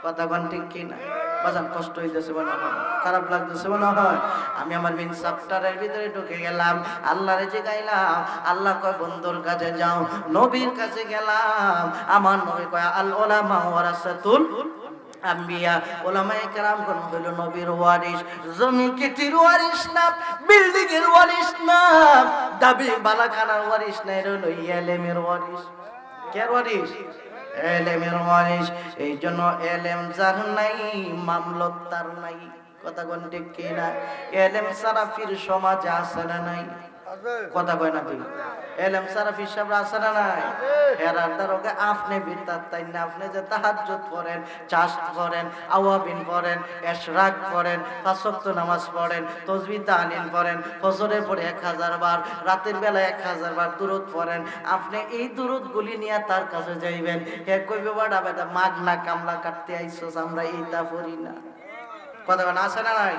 কথা কোন ঠিক কিনা? বাজান কষ্ট হইতেছে মনে হয়, খারাপ লাগতেছে মনে হয়। আমি আমার মেন চ্যাপ্টারের ভিতরে ঢুকে গেলাম, আল্লাহরে যে গাইলাম। আল্লাহ কয় বন্ধুর কাছে যাও, নবীর কাছে গেলাম। আমার নবী কয় আল উলামা ওয়ারাসাতুল আম্বিয়া, উলামায়ে কেরাম কোন হইল নবীর ওয়ারিস। জমি কিটির ওয়ারিস না, বিল্ডিং এর ওয়ারিস না, দাবি বালাখানার ওয়ারিস না, এর হইল ইলমের ওয়ারিস। কে ওয়ারিস? এলেমের ওয়ারিস। এই জন্য এলেম যার নাই, মামলত তার নাই। কথা কোন ঠিক কিনা? এলেম ছাড়া ফির সমাজে আছে না নাই? কথা কয় না তুমি? এলেম ছাড়া ফির সাহেব আছে না নাই? হেরার দারোগে আপনি বিরতার তাই না, আপনি যে তাহাজ্জুদ পড়েন, চাষ করেন, আওয়াবিন পড়েন, ইশরাক পড়েন, পাঁচ ওয়াক্ত নামাজ পড়েন, তাসবিহ তাহলিল পড়েন, ফজরের পরে 1000 বার, রাতের বেলা 1000 বার দুরূদ পড়েন। আপনি এই দুরূদগুলি নিয়ে তার কাছে যাইবেন, হে কইবে বাড়া বেটা মাগনা কামলা কাটতে আইছস, আমরা এইটা পড়ি না। কথা বলেন আছে না নাই?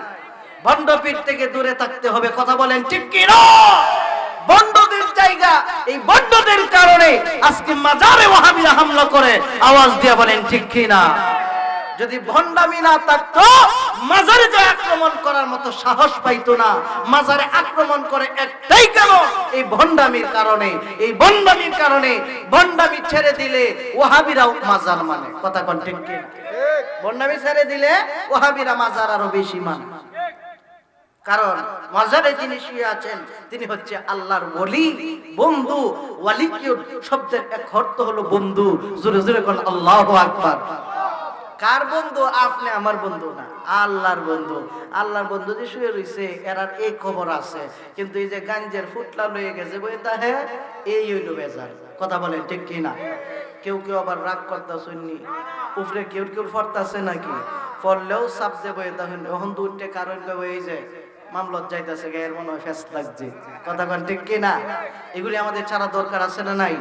ভণ্ডপীর থেকে দূরে থাকতে হবে। কথা বলেন ঠিক কি না? বন্ডদের জায়গা, এই বন্ডদের কারণে আজকে মাজারে ওয়াহাবিরা হামলা করে। আওয়াজ দিয়ে বলেন ঠিক কি না? যদি ভণ্ডামি না থাকতো, মাজারে যে আক্রমণ করার মতো সাহস পাইতো না। মাজারে আক্রমণ করে একটাই কারণ, এই ভণ্ডামির কারণে। এই ভণ্ডামির কারণে, ভণ্ডামি ছেড়ে দিলে ওয়াহাবিরাও মাজার মানে। কথা কোন ঠিক কি? ভণ্ডামি ছেড়ে দিলে ওয়াহাবিরা মাজার আরো বেশি মানে। কারণ মাজারে যিনি শুয়ে আছেন তিনি হচ্ছে আল্লাহর ওলি, বন্ধু। ওয়ালি শব্দের এক অর্থ হলো বন্ধু। জোরে জোরে কোন আল্লাহু আকবার। কার বন্ধু? আপনি আমার বন্ধু না, আল্লাহর বন্ধু। আল্লাহর বন্ধু যে শুয়ে রইছে এরার এই খবর আছে, কিন্তু এই যে গাঞ্জের ফুটলা লয়ে গেছে বই তাহে, এই হইল বেজার। কথা বলেন ঠিক কি না? কেউ কেউ আবার রাগ করতে শুননি, উপরে কেউ কেউ ফরতাছে নাকি, ফললেও চাপ দেবো। তখন এখন দুইটা কারণ হয়ে যায়, মামলত যাইতেছে, গায়ের মনে হয় ফেস লাগছে। কথা কোন ঠিক কি না? এগুলি আমাদের ছাড়া দরকার আছে না নাই?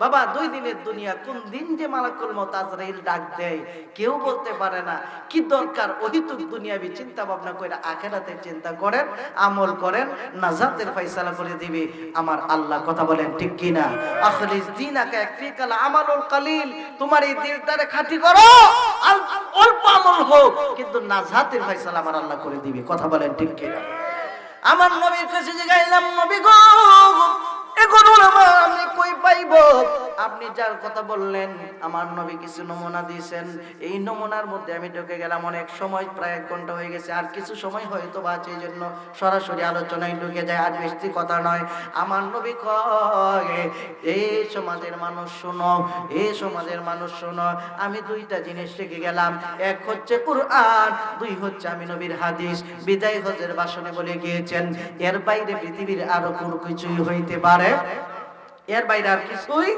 বাবা, 2 দিনের দুনিয়া, কোন দিন যে মালাকুল মউত আজরাইল ডাক দেয় কেউ বলতে পারে না। কি দরকার অহিতুক দুনিয়াবি চিন্তা ভাবনা করে আখিরাতের চিন্তা করেন, আমল করেন, নাজাতের ফয়সালা করে দিবে আমার আল্লাহ। কথা বলেন ঠিক কি না? আখলিস দীনাকা ইয়াকফিকাল আমালুল কালিল, তোমার এই দিলটারে খাঁটি করো, অল্প আমল হোক, কিন্তু নাজাতের ফয়সালা আমার আল্লাহ করে দিবে। কথা বলেন ঠিক কি না? আমার নবীর কাছে যে গাইলাম, নবী গো এখন আমি কই পাইব? আপনি যার কথা বললেন আমার নবী কিছু নমুনা দিয়েছেন, এই নমুনার মধ্যে আমি ঢুকে গেলাম। অনেক সময়, প্রায় 1 ঘন্টা হয়ে গেছে, আর কিছু সময় হয়তো বাঁচে, এই জন্য সরাসরি আলোচনায় ঢুকে যায়, আর বেশি কথা নয়। আমার নবী কয়, এই সমাজের মানুষ শোনো, এই সমাজের মানুষ শোনো, আমি 2টা জিনিস শিখে গেলাম। এক হচ্ছে কুরআন, 2 হচ্ছে আমি নবীর হাদিস। বিদায় হজের ভাষণে বলে গিয়েছেন, এর বাইরে পৃথিবীর আরো কোনো কিছুই হইতে পারে, এর বাইরে আর কিছুই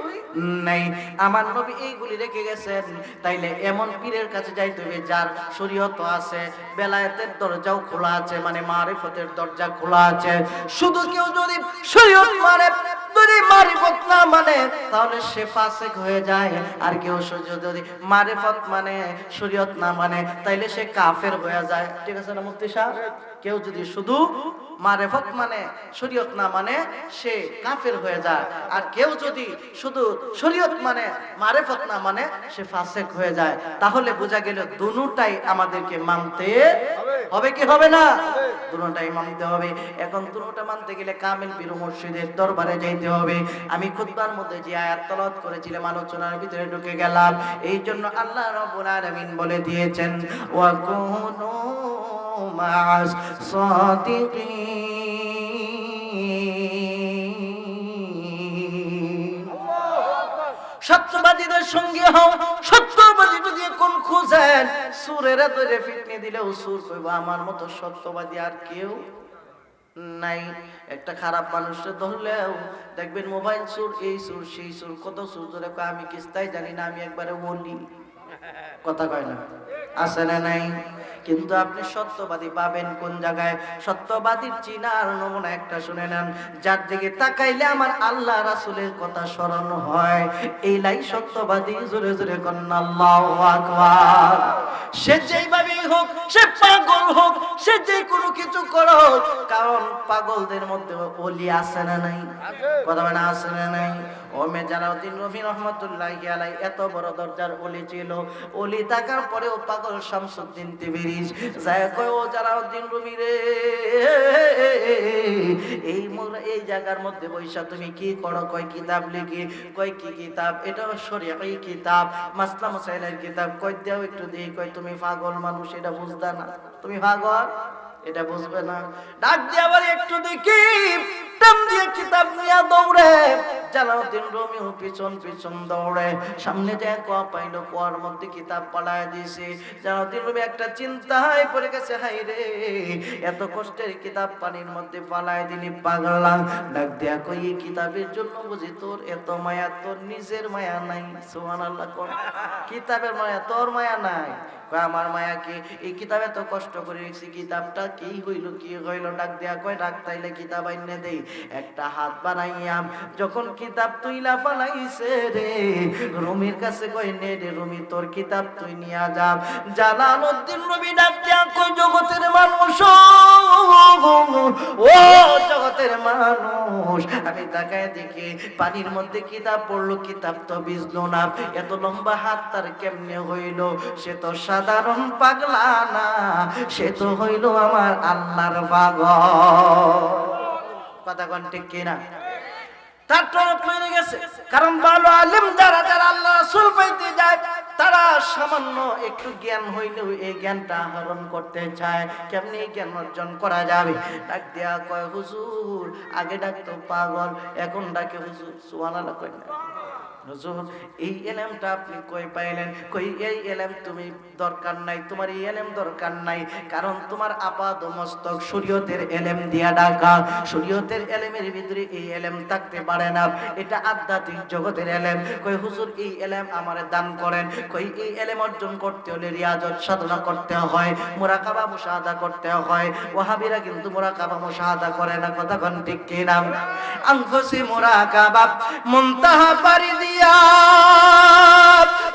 নাই। আমার নবী এইগুলি রেখে গেছেন। তাইলে এমন পীরের কাছে যাইতে হবে যার শরীয়ত আছে, বেলায়েতের দরজাও খোলা আছে, মানে মারিফতের দরজা খোলা আছে। শুধু কেউ যদি শরীয়ত মানে, যদি মারিফত না মানে, তাহলে সে ফাসিক হয়ে যায়। আর কেউ যদি মারিফত মানে, শরীয়ত না মানে, তাইলে সে কাফের হয়ে যায়। ঠিক আছে না মুফতি সাহেব? কেউ যদি শুধু মারিফত মানে, শরীয়ত না মানে, সে কাফের হয়ে যায়। আর কেউ যদি শুধু শরীয়ত মানে, মারিফত না মানে, সে ফাসিক হয়ে যায়। তাহলে বোঝা গেল দুটোটাই আমাদেরকে মানতে হবে কি হবে না? দুটোটাই মানতে হবে। এখন দুটোটা মানতে গেলে কামিল পীর মুর্শিদের দরবারে যাইতে হবে। আমি খুতবার মধ্যে যে আয়াত তেলাওয়াত করেছিলাম, আলোচনার ভিতরে ঢুকে গেলাম। এই জন্য আল্লাহ রাব্বুল আলামিন বলে দিয়েছেন, ওয়া কুনু মা'আস সাদিকিন, সত্যবাদীদের সঙ্গে হও। সত্যবাদী যদি কোন খুঁজেন, সুরের ধরে ফিটনে দিলেও সুর কইব আমার মতো সত্যবাদী আর কেউ নাই। একটা খারাপ মানুষকে ধরলেও দেখবেন মোবাইল সুর, এই সুর, সেই সুর, কত সুর ধরে আমি কিস্তাই জানি না, আমি একবারে বলি। কথা কয় না, আছে না নাই? কিন্তু আপনি সত্যবাদী পাবেন কোন জায়গায়? সত্যবাদীর চিনার নমুনা একটা শুনে নেন। যার দিকে তাকাইলে আমার আল্লাহ রাসূলের কথা স্মরণ হয়, এইলাই সত্যবাদী। জোরে জোরে কন্না আল্লাহু আকবার। সে যেইভাবেই হোক, সে পাগল হোক, সে যে কোনো কিছু করো, কারণ পাগলদের মধ্যে ওলি আছে না নাই? কথা বলে আছে না নাই? ওমে জালাউদ্দিন রুমি রহমাতুল্লাহি আলাইহি এত বড় দরজার ওলি ছিল। ওলি থাকার পরেও পাগল শামসুদ্দিন তিবরিজ যায় কয়, ও জালাউদ্দিন রুমি রে, এই জায়গার মধ্যে বৈশা তুমি কি করো? কয় কিতাব লিখি। কয় কি কিতাব? এটা শরীয়ী কিতাব, মাসলা মাসাইলের কিতাব। কয় দাও একটু দিই। কয় তুমি পাগল মানুষ, এটা বুঝদা না? তুমি পাগল, এটা বুঝবে না? ডাক দিয়ে আবার একটু দেখি, টান দিয়ে কিতাব নিয়ে দৌড়ে জালাউদ্দিন রুমিও পিছন পিছন দৌড়ে সামনে যায়, কোয়া পাইলো, কোয়ার মধ্যে কিতাব পালায় দিয়েছে। জালাউদ্দিন রুমি একটা চিন্তায় পড়ে গেছে, হাই রে, এত কষ্টের কিতাব পানির মধ্যে পালায় দিলি পাগলা। ডাক দিয়া কই, এই কিতাবের জন্য বুঝি তোর এত মায়া? তোর নিজের মায়া নাই? সুবহানাল্লাহ। কোন কিতাবের মায়া? তোর মায়া নাই? কয় আমার মায়া কি? এই কিতাব এত কষ্ট করে লিখছি, কিতাবটা কি হইল, কি হইল? ডাক দেয়া কয়, ডাক তাইলে কিতাব আইনে দেই। একটা হাত বানাইয়াম, যখন কিতাব তুইলা ফালাইছে রে, রুমির কাছে কয়, নে রে রুমি, তোর কিতাব তুই নিয়া যা। জালালউদ্দিন রুমি ডাক দেয়া কয়, জগতের মানুষ, ও জগতের মানুষ, আমি তাকায় দেখি পানির মধ্যে কিতাব পড়লো, কিতাব তো ভিজলো না। এত লম্বা হাত তার কেমনে হইল? সে তো সাধারণ পাগলা না, সে তো হইল আমার আল্লাহর পাগল। কথা কোন ঠিক কিনা? তার টনক লয়ে গেছে। কারণ ভালো আলেম যারা যারা আল্লাহ রাসূল পাইতে যায়, তারা সামান্য একটু জ্ঞান হইলেও এই জ্ঞানটা আহরণ করতে চায়। কেমনি জ্ঞান অর্জন করা যাবে? ডাক দেয়া কয়, হুজুর, আগে ডাকতো পাগল, এখন ডাকে হুজুর। সুবহানাল্লাহ কয় না? হুজুর, এই এলেমটা আপনি কই পাইলেন? কই, এই এলেম তুমি দরকার নাই, তোমার এই এলেম দরকার নাই, কারণ তোমার আপাদ মস্তক শরীয়তের এলেম দিয়া ঢাকা। শরীয়তের এলেমের ভিতরে এই এলেম থাকতে পারে না, এটা আধ্যাত্মিক জগতের এলেম। কই হুজুর, এই এলেম আমারে দান করেন। কই, এই এলেম অর্জন করতে হলে রিয়াজত সাধনা করতে হয়, মুরাকাবা মুশাহাদা করতে হয়। ওয়াহাবিরা কিন্তু মুরাকাবা মুশাহাদা করে না। কথা কোন ঠিক কিনা? আনফুসি মুরাকাবা মুনতাহা পারি দিয়া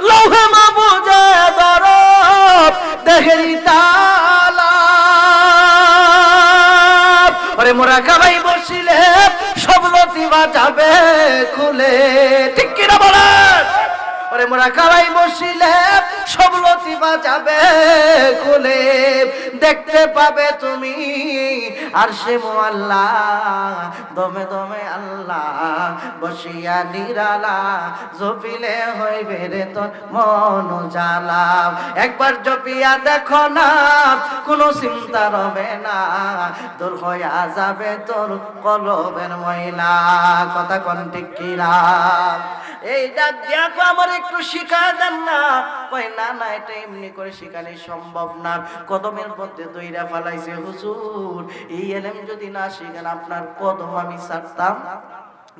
লৌহে মাহফুজে দরব দেহেরি তালা। ওরে মুরাকাবাই বসিলে সব লতিফা যাবে খুলে। ঠিক কিনা বলেন? ওরে মুরাকাবাই বসিলে সব লতিফা যাবে খুলে। দেখতে পাবে তুমি আরশে মুআল্লা, দমে দমে আল্লাহ বসিয়া নিরালা, জপিলে হইবে রে তোর মন জালা। একবার জপিয়া দেখো না, কোনো চিন্তা রবে না, দূর হইয়া যাবে তোর কলবের ময়লা। কথা কোন ঠিক কিনা? এই ডাক দিয়া কো, আমার একটু শিখা দেন না। কয়, না না, এটা এমনি করে শিখালে সম্ভব না। কদমের মধ্যে দইরা ফালাইছে, হুজুর, এই এলেম যদি না শিখেন আপনার কদম আমি ছাড়তাম।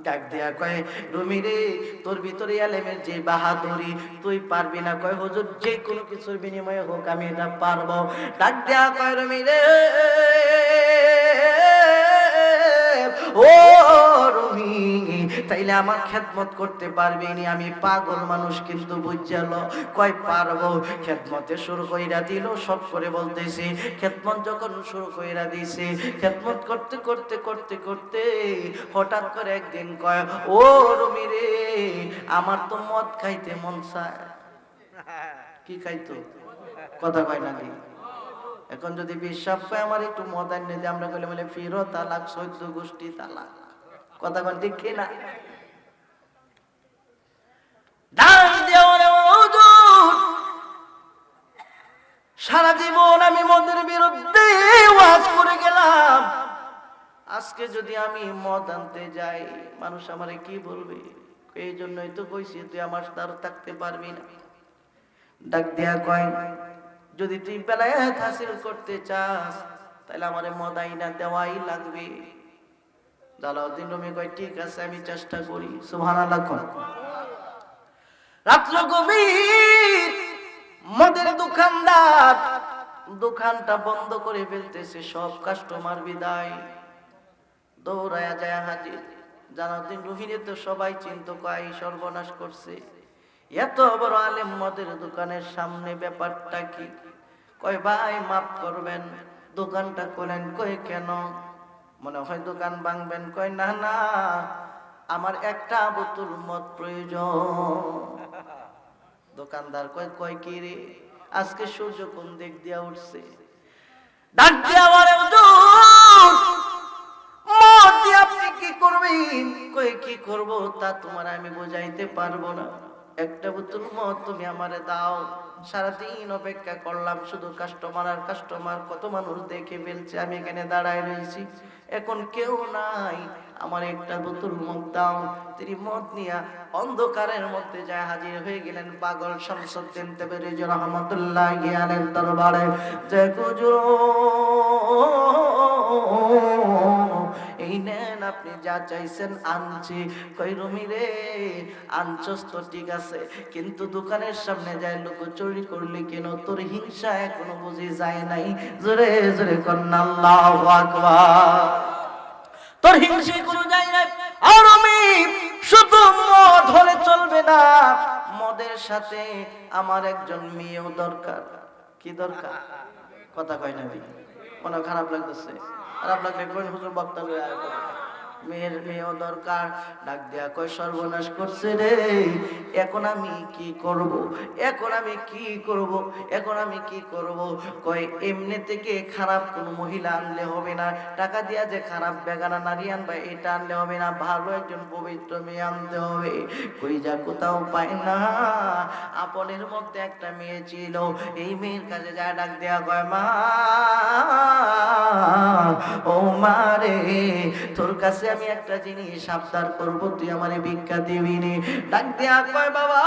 ডাক দেয়া কয়, রুমি রে, তোর ভিতরে এলেমের যে বাহাদুরি, তুই পারবি না। কয়, হুজুর, যে কোনো কিছুর বিনিময়ে হোক আমি এটা পারবো। ডাক দেয়া কয়, রুমি রে, ও রুমি, তাইলে আমার খেদমত করতে পারবি নি? আমি পাগল মানুষ কিন্তু বুঝালো। কয়, পারবো। খেদমতে শুরু কইরা দিল। সব করে বলতেছি, খেদমত যখন শুরু কইরা দিছে, খেদমত করতে করতে করতে করতে হঠাৎ করে একদিন কয়, ও রুমি রে, আমার তো মদ খাইতে মন চায়। কি খাইতো? কথা কয় নাকি? এখন যদি বিশ্বাস পায় আমার একটু মদ আইনে দিয়ে, আমরা কইলে বলে ফিরো তালাক, 14 গোষ্ঠী তালাক। কথা কন ঠিক কিনা? সারা জীবন আমি মদের বিরুদ্ধে ওয়াজ করে গেলাম, আজকে যদি আমি মদ আনতে যাই, মানুষ আমারে কি বলবে? এই জন্যই তো কইছি তুই আমার দ্বারা থাকতে পারবি না। ডাক দিয়া কয়, যদি তুই বেলায়েত হাসিল করতে চাস, তাহলে আমারে মদ আইনা দেওয়াই লাগবে। জালাউদ্দিন রুমি কয়, ঠিক আছে, আমি চেষ্টা করি। সুবহানাল্লাহ। রাত্র গভীর, মদের দোকানদার দোকানটা বন্ধ করে ফেলতেছে, সব কাস্টমার বিদায়, দৌড়ায়া যায় হাজির। জালাউদ্দিন রুমিরে তো সবাই চিনতো, কয় সর্বনাশ করছে, এত বড় আলেম মদের দোকানের সামনে, ব্যাপারটা কি? কয় ভাই মাফ করবেন, দোকানটা করেন। কয় কেন? মনে হয় দোকান ভাঙবেন। কয় না না, আমার একটা বোতল মদ প্রয়োজন। দোকানদার কয় কয় কি রে, আজকে সূর্য কোন দিক দিয়া উঠছে, ডাক দিয়া বলে হুজুর মদ দিয়ে আপনি কি করবেন? কয় কি করব তা তোমার আমি বোঝাইতে পারবো না, একটা বোতল মদ তুমি আমারে দাও। সারাদিন অপেক্ষা করলাম, শুধু কাস্টমার আর কাস্টমার, কত মানুষ দেখে ফেলছে, আমি এখানে দাঁড়ায় রয়েছি, এখন কেউ নাই, আমার একটা বোতল মদ দাও। তিনি মদ নিয়ে অন্ধকারের মধ্যে যায় হাজির হয়ে গেলেন পাগল শামসুদ্দিন তাবরিজি রাহমাতুল্লাহি আলাইহির দরবারে। যে হুজুর এই নেন, আপনি যা চাইছেন আনছি। কই রুমি রে, আনছস তো ঠিক আছে, কিন্তু দোকানের সামনে যায় লুকোচুরি করলি কেন? তোর হিংসা এখনো বুঝি যায় নাই? জোরে জোরে কন্না আল্লাহু আকবার। তোর হিংসা কোনো যায় নাই। আর আমি শুধু মদ হলে চলবে না, মদের সাথে আমার একজন মেয়েও দরকার। কি দরকার? কথা কয় না, মনে খারাপ লাগতেছে, খারাপ লাগলে কোন হুজুর বক্তা লয়ে আয় করে। মেয়েও দরকার। ডাক দিয়া কয় সর্বনাশ করছে রে, এখন আমি কি করব, এখন আমি কি করব, এখন আমি কি করব? কয় এমনি থেকে খারাপ কোন মহিলা আনলে হবে না, টাকা দিয়া যে খারাপ বেগানা নারী আনবা এটা আনলে হবে না, ভালো একজন পবিত্র মেয়ে আনতে হবে। কই যা কোথাও পাই না, আপনের মধ্যে একটা মেয়ে ছিল, এই মেয়ের কাছে যায়, ডাক দেয়া কয় মা, ও মা রে, তোর কাছে আমি একটা জিনিস আবদার করব, তুই আমারে ভিক্ষা দিবি নি? ডাক দেয়া কয় বাবা,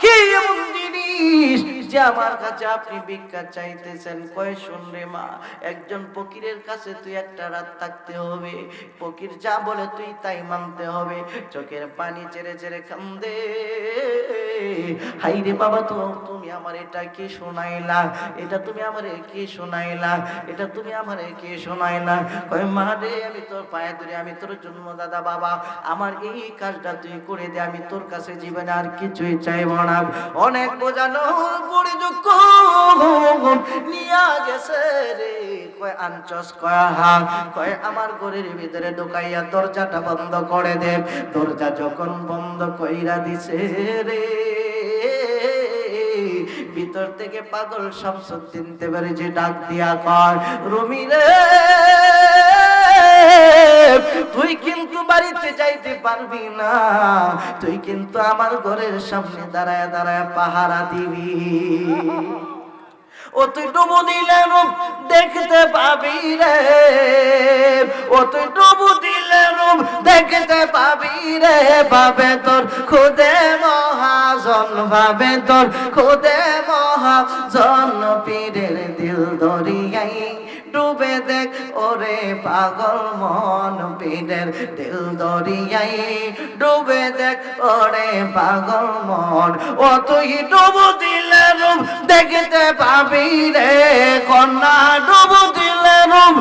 কি এমন জিনিস যে আমার কাছে আপনি ভিক্ষা চাইতেছেন? কয় শুন রে মা, একজন ফকিরের কাছে তুই একটা রাত থাকতে হবে, ফকির যা বলে তুই তাই মানতে হবে। চোখের পানি ছেড়ে ছেড়ে কান্দে, হাই রে বাবা, তো তুমি আমার এটা কি শোনাইলা, এটা তুমি আমারে কি শোনাইলা, এটা তুমি আমারে কি শোনাইলা? কয় মা রে, আমি তোর পায়ে ধরে, আমি তোর জন্মদাতা বাবা, আমার এই কাজটা তুই করে দে, আমি তোর কাছে জীবনে আর কিছুই চাইব না। অনেক বোঝানোর পরে যখন নিয়া গেছে রে, কয় আনচস? কয় হা। কয় আমার ঘরের ভিতরে ঢুকাইয়া দরজাটা বন্ধ করে দে। দরজা যখন বন্ধ কইরা দিছে রে, ভিতর থেকে পাগল শামসুদ্দিন তাবরিজি ডাক দিয়া কয় রুমি রে, তুই কিন্তু বাড়িতে যাইতে পারবি না, তুই কিন্তু আমার ঘরের সামনে দাঁড়ায় দাঁড়ায় পাহারা দিবি। ও তুই ডুবু দিলে রূপ দেখতে পাবি রে, ও তুই ডুবু দিলে রূপ দেখতে পাবি রে, ভাবে তোর খুদে মহাজন, ভাবে তোর খুদে মহাজন, পীরের দিল দরিয়াই ডুবে দেখ ওরে পাগল মন, পীরের দিল দরিয়াই ডুবে দেখ ওরে পাগল মন। ও তুই ডুবু দিলে রূপ দেখতে পাবি রে, কন্যা ডুবু দিলে রূপ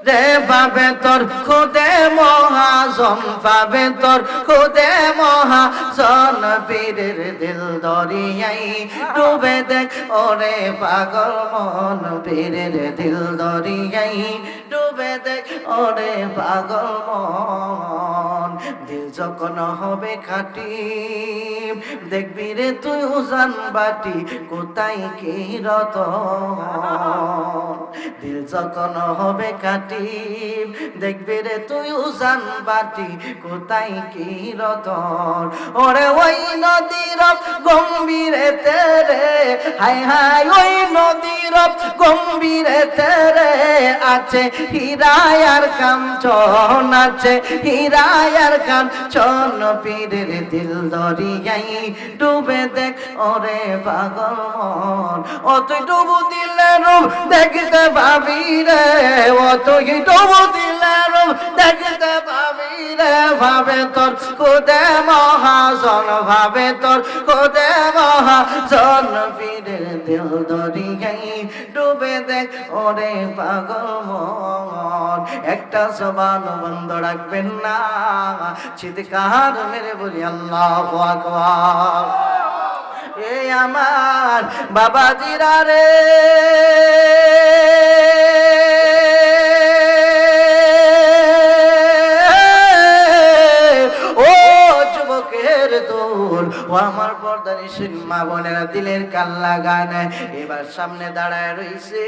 রে, পাবে তোর খুদে মহাজন, পাবে তোর খুদে মহাজন, পীরের দিল দরিয়াই ডুবে দেখ ওরে পাগল মন, পীরের দিল দরিয়াই ডুবে দেখ ওরে পাগল মন। দিল যখন হবে খাটি, দেখবি রে তুই উজান বাটি, কোথায় কি রতন? দিল যখন হবে খাটি, দেখবি রে তুই উজান বাটি, কোথায় কি রতন? ওরে ওই নদীর গম্ভীরে তেরে, হাই হাই ওই নদীর গম্ভীরে তেরে, আছে হীরায়ার কাঞ্চন, আছে হীরায়ার কাঞ্চন, পীরের দিল দরিয়াই ডুবে দেখ ওরে পাগল মন। ও তুই ডুবু দিলে রূপ দেখতে পাবি রে, ও তুই ডুবু দিলে রূপ দেখতে পাবি রে, ভাবে তোর খুদে মহাজন ভাবে তোর খুদে মহাজন পীরের দিল দরিয়াই ডুবে দেখ ওরে পাগল মন একটা জবান বন্ধ রাখবেন না চিৎকার মেরে বলি আল্লাহু আকবার এই আমার বাবাজিরা রে ও আমার পর্দানিশীল মা বোনেরা দিলের কাল্লা গান এবার সামনে দাঁড়ায় রইছে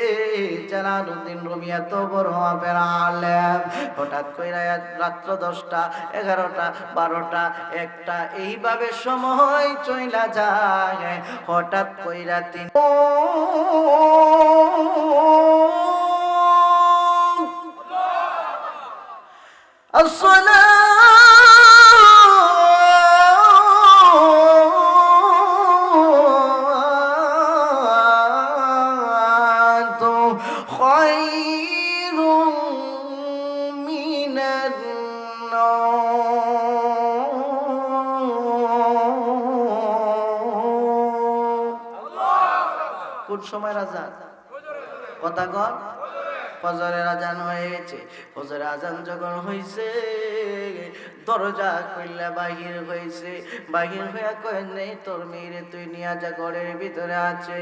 জালালউদ্দিন রুমি এত বড় মাপের আলেম হঠাৎ কইরা রাত্র 10টা 11টা 12টা 1টা এইভাবে সময় চইলা যায় হঠাৎ কইরা তিন কোন সময় আযান কথা কন ফজরের আযান হয়েছে ফজরের আযান যখন হইছে দরজা খুললা বাহির হইছে বাহির হইয়া কয় নেই তোর মেয়ে তুই নিয়া যা ঘরের ভিতরে আছে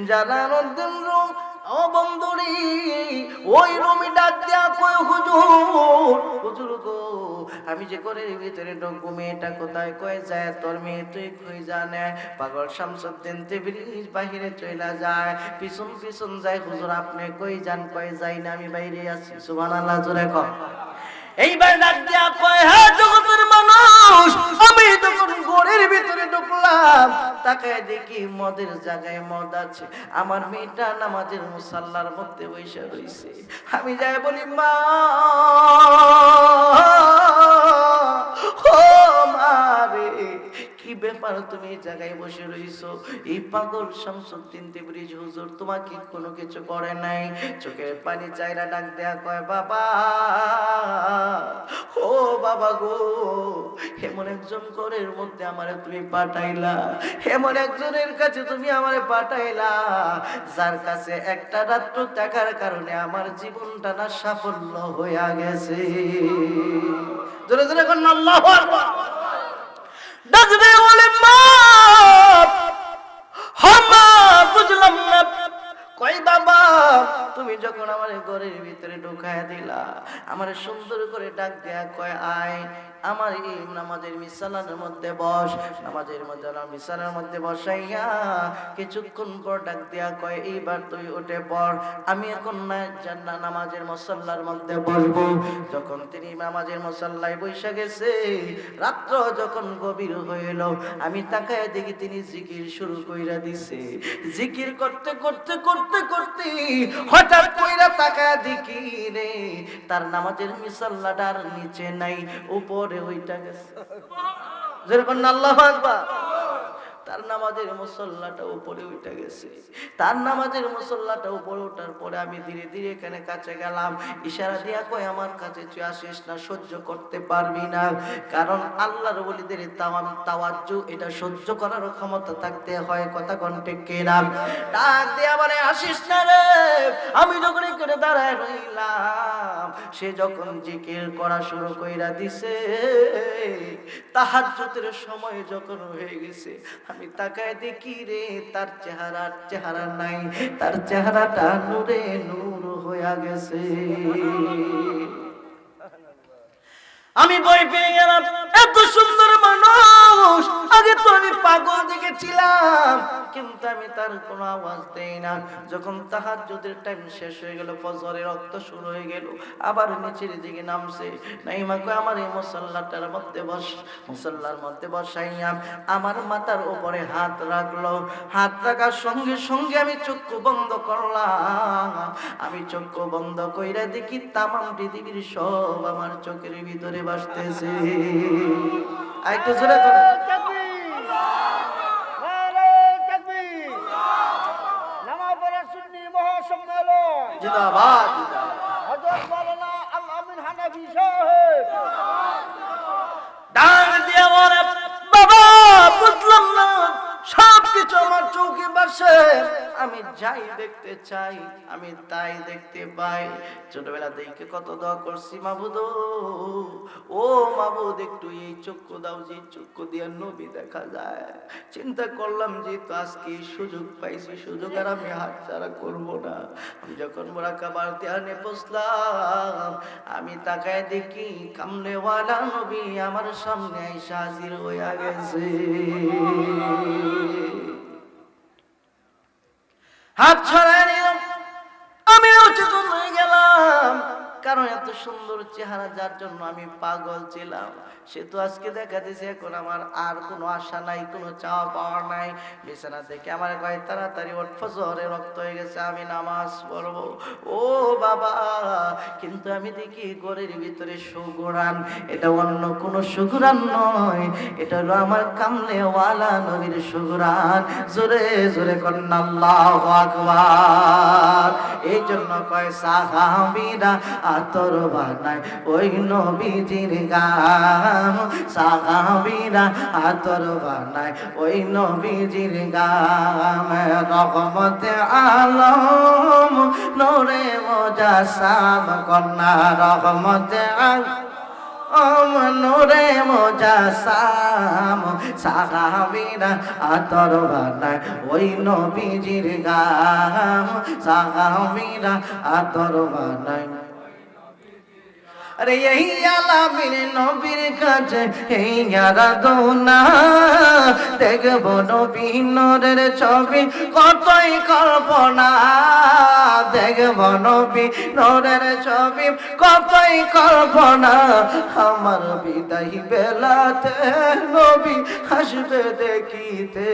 জালালউদ্দিন রুম ও বন্ধুরি ওই রুমি ডাক দিয়া কয় হুজুর হুজুর গো আমি যে ঘরের ভিতরে ঢুকবো মেয়েটা কোথায় কয়ে যায় তোর মেয়ে তুই কই জানে পাগল শামসুদ্দিন তিবরিজ বাহিরে চইলা যায় পিছন পিছন যায় হুজুর আপনি কই যান কয় যাই না আমি বাইরে আছি সুবহানাল্লাহ জোরে কয় এইবার ডাক দিয়া কয় হ্যাঁ জগতের মানুষ আমি যখন ঘরের ভিতরে ঢুকলাম তাকায় দেখি মদের জায়গায় মদ আছে আমার মেয়েটা নামাজের মুসাল্লার মধ্যে বসে রইছে আমি যাই বলি মা ও মারে কি ব্যাপার তুমি এই জায়গায় বসে রইছো এই পাগল শামসুদ্দিন তিবরিজ হুজুর তোমাকে কোনো কিছু করে নাই চোখের পানি চাইরা ডাক দেয়া কয় বাবা ও বাবা গো এমন একজন ঘরের মধ্যে আমারে তুমি পাঠাইলা এমন একজনের কাছে তুমি আমারে পাঠাইলা যার কাছে একটা রাত্র থাকার কারণে আমার জীবনটা না সাফল্য হইয়া গেছে জোরে জোরে কোন আল্লাহু আকবার ডাক দে বলে মা হামা বুঝলাম না কই বাবা তুমি যখন আমার ঘরের ভিতরে ঢুকায়া দিলা আমারে সুন্দর করে ডাক দেয়া কয় আয় আমার এই নামাজের মিসালার মধ্যে বস নামাজের মধ্যে মিসালার মধ্যে বসাইয়া কিছুক্ষণ পর ডাক দেয়া কয় এইবার তুই উঠে পড় আমি এখন না নামাজের মুসাল্লার মধ্যে বসবো যখন তিনি নামাজের মুসাল্লায় বসে গেছে রাত্র যখন গভীর হইল আমি তাকায় দেখি তিনি জিকির শুরু কইরা দিছে জিকির করতে করতে করতে করতে হঠাৎ কইরা তাকায় দেখি রে তার নামাজের মিসাল্লাটার নিচে নাই উপরে ওইটা গেছে যেরকম আল্লাহু আকবার তার নামাজের মুসল্লাটা উপরে উঠে গেছে তার নামাজের মুসল্লাটা উপরে ওঠার পরে আমি ধীরে ধীরে এখানে কাছে গেলাম ইশারা দিয়া কই আমার কাছে তুই আসিস না সহ্য করতে পারবি না কারণ আল্লাহর ওলিদের তাওয়াজ্জু এটা সহ্য করার ক্ষমতা থাকতে হয় কথা কোন ঠিক কিনা ডাক দিয়া বলে আসিস না রে আমি যখন এখানে দাঁড়ায় রইলাম সে যখন জিকির করা শুরু কইরা দিছে তাহাজ্জুদের সময় যখন হয়ে গেছে আমি তাকায় দেখি রে তার চেহারা নাই তার চেহারাটা নূরে নূর হইয়া গেছে আমি ভয় পেয়ে গেলাম এত সুন্দর মানুষ আগে তো আমি পাগল দেখেছিলাম কিন্তু আমি তার কোনো আওয়াজ দেই না যখন তাহাজ্জুদের টাইম শেষ হয়ে গেল ফজরের রক্ত শুরু হয়ে গেল আবার নিচের দিকে নামছে নাইমা কই আমার এই মুসাল্লাটার মধ্যে মুসাল্লার মধ্যে বসাইয়া আমার মাথার উপরে হাত রাখলো হাত রাখার সঙ্গে সঙ্গে আমি চক্ষু বন্ধ করলাম আমি চক্ষু বন্ধ কইরা দেখি তামাম পৃথিবীর সব আমার চোখের ভিতরে ভাসতেছে আরেকটু জোরে করে জিন্দাবাদ হযরত মাওলানা আল আমিন হানাফি সাহেব বললাম না, সবকিছু আমার চোখে ভাসে, আমি যাই দেখতে চাই আমি তাই দেখতে পাই। ছোটবেলা থেকে কত দোয়া করছি, মাবুদ ও মাবুদ একটু এই চক্ষু দাও যে চক্ষু দিয়ে নবী দেখা যায়। চিন্তা করলাম যে তো আজকে সুযোগ পাইছি, সুযোগ আর আমি হাতছাড়া করব না। আমি যখন মুরাকাবার ধ্যানে বসলাম, আমি তাকায় দেখি কামলেওয়ালা নবী আমার সামনে এসে হাজির হইয়া গেছে। হাত ছড়ায় নিলাম, আমি অচেতন হয়ে গেলাম। কারণ এত সুন্দর চেহারা যার জন্য আমি পাগল ছিলাম, সে তো আজকে দেখা দিয়েছে। এখন আমার আর কোনো আশা নাই, কোনো চাওয়া পাওয়া নাই। বিছানা থেকে আমার কয় তাড়াতাড়ি ওঠ, ফজরে রক্ত হয়ে গেছে, আমি নামাজ পড়বো। ও বাবা, কিন্তু আমি দেখি ঘরের ভিতরে সুগুরান, এটা অন্য কোনো সুগুরান নয়, এটা হলো আমার কামলেওয়ালা নবীর সুগুরান। জোরে জোরে কন্যা আল্লাহু আকবার। এই জন্য কয় সাহাবীরা আতর বানায় ওই নবীজির গাম, সাহাবীরা আতর বানায় ওই নবীজির গাম। রহমতে আলম নূরে মুজাসসাম কন্যা রহমতে আলম নূরে মুজাসসাম, সাহাবীরা আতর বানায় ওই নবীজির গাম, সাহাবীরা আতর বানায়। আরে এই আলামিন নবীর কাছে এই আরাধনা, দেখব নবী নূরের ছবি কতই কল্পনা, দেখব নবী নূরের ছবি কতই কল্পনা। আমার বিদায় বেলাতে নবী হাসবে দেখিতে,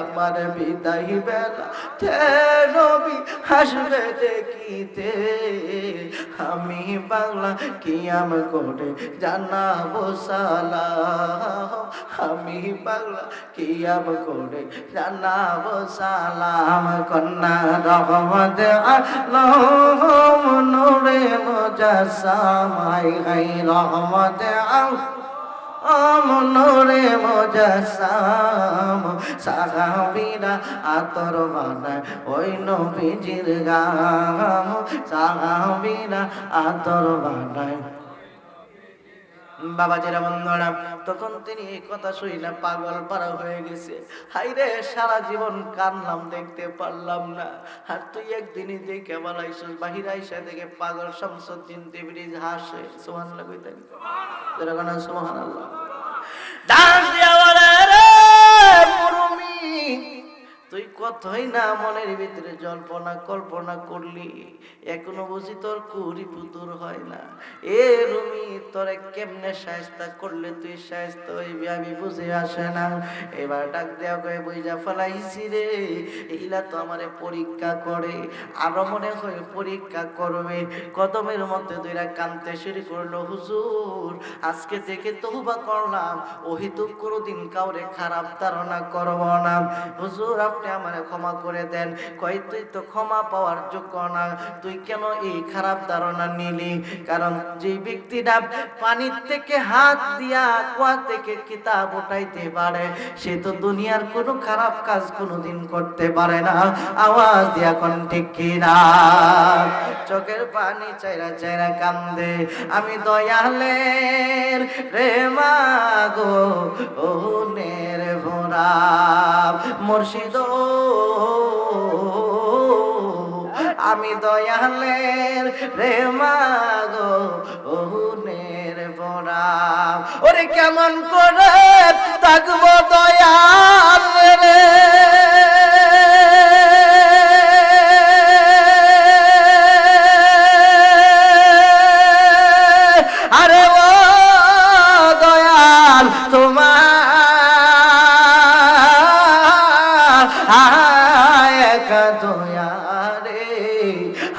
আমার বিদায় বেলাতে নবী হাসবে দেখিতে। আমি বাংলা কিয়াম করে জানাবো সালাম, আমি বাংলা কিয়াম করে জানাবো সালাম। কন্যা রহমতে আলম নূরে মুজাসসাম, হাই রহমতে আলম নূরে মুজাসসাম, সাহাবীরা আতর বানায় ওই নবীজির গাম, সাহাবীরা আতর বানায়। বাবাজিরা বন্ধুরা, তখন তিনি এই কথা শুই না পাগল পারা হয়ে গেছে। হাইরে সারা জীবন কানলাম, দেখতে পারলাম না। আর তুই একদিনই দেখে আবার আইসস, বাহির আইসা দেখে পাগল শামসুদ্দিন তিবরিজ হাসে। সুবহানাল্লাহ কইতেন, যেরকম সুবহানাল্লাহ। ডাক দিয়া বলে, রে মুরুমি, তুই কতই না মনের ভিতরে জল্পনা কল্পনা করলি, এখনো বুঝি তোর কুড়ি পুতুর হয় না। এ রুমি, তোরে কেমনে শায়েস্তা করলে তুই শায়েস্তা হইবি আমি বুঝে আসে না। এবার ডাক দেওয়া কয়ে বুঝা ফেলাইছি রে, এইলা তো আমারে পরীক্ষা করে, আরো মনে হয় পরীক্ষা করবে। কদমের মধ্যে দুইরা কানতে শুরু করলো, হুজুর আজকে থেকে তওবা করলাম, ওহিতুক কোনোদিন কাউরে খারাপ ধারণা করব না। হুজুর আপনি আমারে ক্ষমা করে দেন। কই তুই তো ক্ষমা পাওয়ার যোগ্য না, তুই কেন এই খারাপ ধারণা নিলি? কারণ যে ব্যক্তিটা পানির থেকে হাত দিয়া কুয়া থেকে কিতাব উঠাইতে পারে, সে তো দুনিয়ার কোনো খারাপ কাজ কোনোদিন করতে পারে না। আওয়াজ দিয়া কোন ঠিক কিনা? চোখের পানি চাইরা চাইরা কান্দে, আমি দয়ালের রে মাগো ওনের ভোরা মুর্শিদ, আমি দয়ালের রে মাগো ওনের ভোরা। ওরে কেমন করে থাকবো দয়াল রে, আরে ও দয়াল তোমার একা দয়া রে,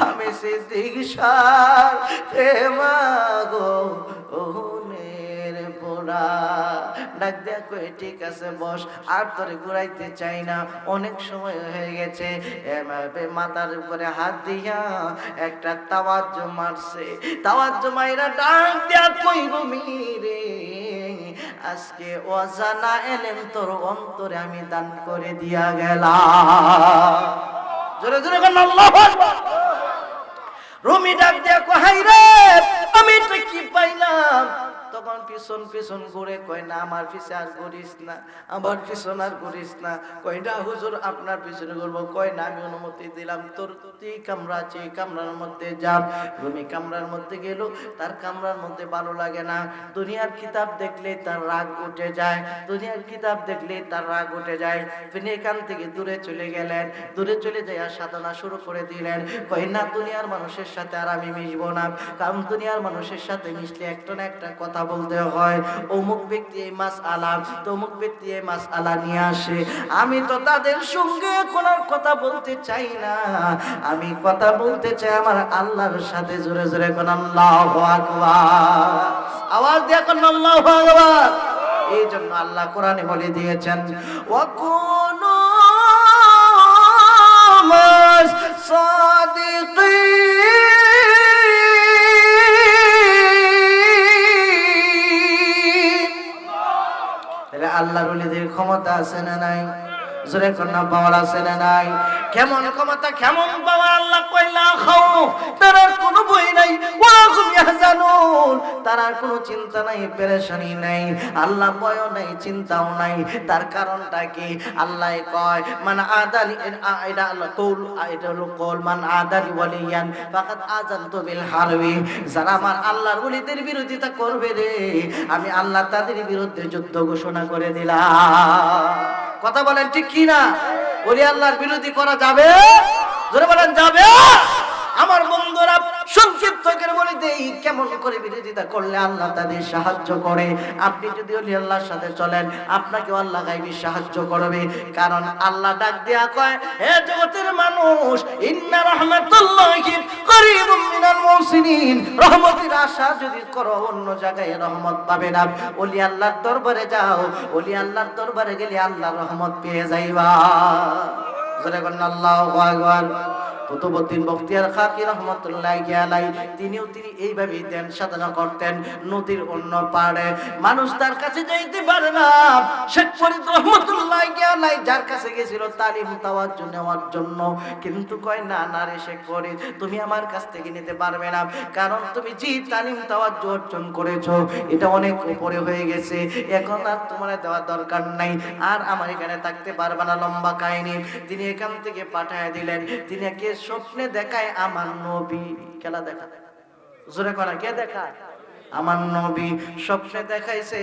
আমি সিদ্দিক শাহ প্রেমাগো ওনের পোড়া। ডাক দেয়া কই ঠিক আছে বস, আর তোরে ঘুরাইতে চাই না, অনেক সময় হয়ে গেছে। এভাবে মাথার উপরে হাত দিয়া একটা তাওয়াজ্জু মারছে। তাওয়াজ্জু মাইরা ডাক দেয়া কই রুমি রে, আজকে অজানা এলেম তোর অন্তরে আমি দান করে দিয়া গেলাম। জোরে জোরে বলেন আল্লাহু আকবার। রুমি ডাক দিয়া কই রে আমি তো কি পাইলাম। তখন পিছন পিছন ঘুরে কয় না আমার পিছে আর ঘুরিস না, আমার পিছন আর ঘুরিস না। কয় না হুজুর আপনার পিছনে ঘুরবো। কয় না আমি অনুমতি দিলাম, তোর তুই কামরা আছে কামরার মধ্যে যা। রুমি কামরার মধ্যে গেল, তার কামরার মধ্যে ভালো লাগে না। দুনিয়ার কিতাব দেখলে তার রাগ উঠে যায়, দুনিয়ার কিতাব দেখলে তার রাগ উঠে যায়। তিনি এখান থেকে দূরে চলে গেলেন, দূরে চলে যায় সাধনা শুরু করে দিলেন। কয় না দুনিয়ার মানুষের সাথে আর আমি মিশবো না, কারণ দুনিয়ার মানুষের সাথে মিশলে একটা না একটা কথা বলতে হয়। অমুক ব্যক্তি এই মাসআলা, তমুক ব্যক্তি এই মাসআলা নিয়ে আসে, আমি তো তাদের সঙ্গে কোনো কথা বলতে চাই না, আমি কথা বলতে চাই আমার আল্লাহর সাথে। জোরে জোরে কোন আল্লাহু আকবার, আওয়াজ দিয়ে কোন আল্লাহু আকবার। এই জন্য আল্লাহ কোরআনে বলে দিয়েছেন ওয়াকুনু মাস সাদিকিন। আল্লাহর ওলিদের ক্ষমতা আছে না নাই? জোরে কন্যা পাওয়ার আছে না নাই? কেমন ক্ষমতা, কেমন পাওয়ার? আল্লাহ কইলা খাও, তার কোনো ভয় নাই, ওয়া হুম ইয়াহজানুন, তার কোনো চিন্তা নাই, পেরেশানি নাই। আল্লাহ ভয়ও নাই, চিন্তাও নাই। তার কারণটা কি? আল্লাহ কয় মান আদালি, এটা আল্লাহ কৌল, এটা হলো কৌল, মান আদালি ওয়ালিয়ান ফাকাদ আযানতু বিল হারবি। যারা আমার আল্লাহর ওলিদের বিরোধিতা করবে রে, আমি আল্লাহ তাদের বিরুদ্ধে যুদ্ধ ঘোষণা করে দিলাম। কথা বলেন ঠিক কি না? ওলি আল্লাহর বিরোধী করা যাবে? জোরে বলেন যাবে? আমার বন্ধুরা সংক্ষিপ্ত করে বলে দেই কেমন করে বিরোধিতা করলে আল্লাহ তাদের সাহায্য করে। আপনি যদি ওলি আল্লাহর সাথে চলেন, আপনাকে আল্লাহ গায়বী সাহায্য করবে। কারণ আল্লাহ ডাক দেয়া কয় হে জগতের মানুষ, ইন্না রাহমাতুল্লাহি করিবুম মিনাল মুহসিনিন, রহমতের আশা যদি করো অন্য জায়গায় রহমত পাবে না। ওলি আল্লাহর দরবারে যাও, ওলি আল্লাহর দরবারে গেলে আল্লাহর রহমত পেয়ে যাইবা। জোরে বলেন আল্লাহু আকবার। কুতুবউদ্দিন বখতিয়ার খাকি রাহমাতুল্লাহি আলাইহি তিনি এইভাবে ধ্যান সাধনা করতেন। নদীর অন্য পাড়ে মানুষ তার কাছে যাইতে পারে না। শেখ ফরিদ রাহমাতুল্লাহি আলাইহি যার কাছে গিয়েছিল তালিম তাওয়াজ্জু নেওয়ার জন্য, কিন্তু কয় না না রে শেখ ফরিদ, তুমি আমার কাছ থেকে নিতে পারবে না, কারণ তুমি যে তালিম তাওয়াজ্জু অর্জন করেছো এটা অনেক উপরে হয়ে গেছে, এখন আর তোমার দেওয়ার দরকার নাই, আর আমার এখানে থাকতে পারবে না। লম্বা কাহিনী। তিনি এখান থেকে পাঠিয়ে দিলেন। তিনি কে স্বপ্নে দেখায় আমার নবী। খেলা দেখা, জোরে করা, কে দেখায়? আমার নবী স্বপ্নে দেখাইছে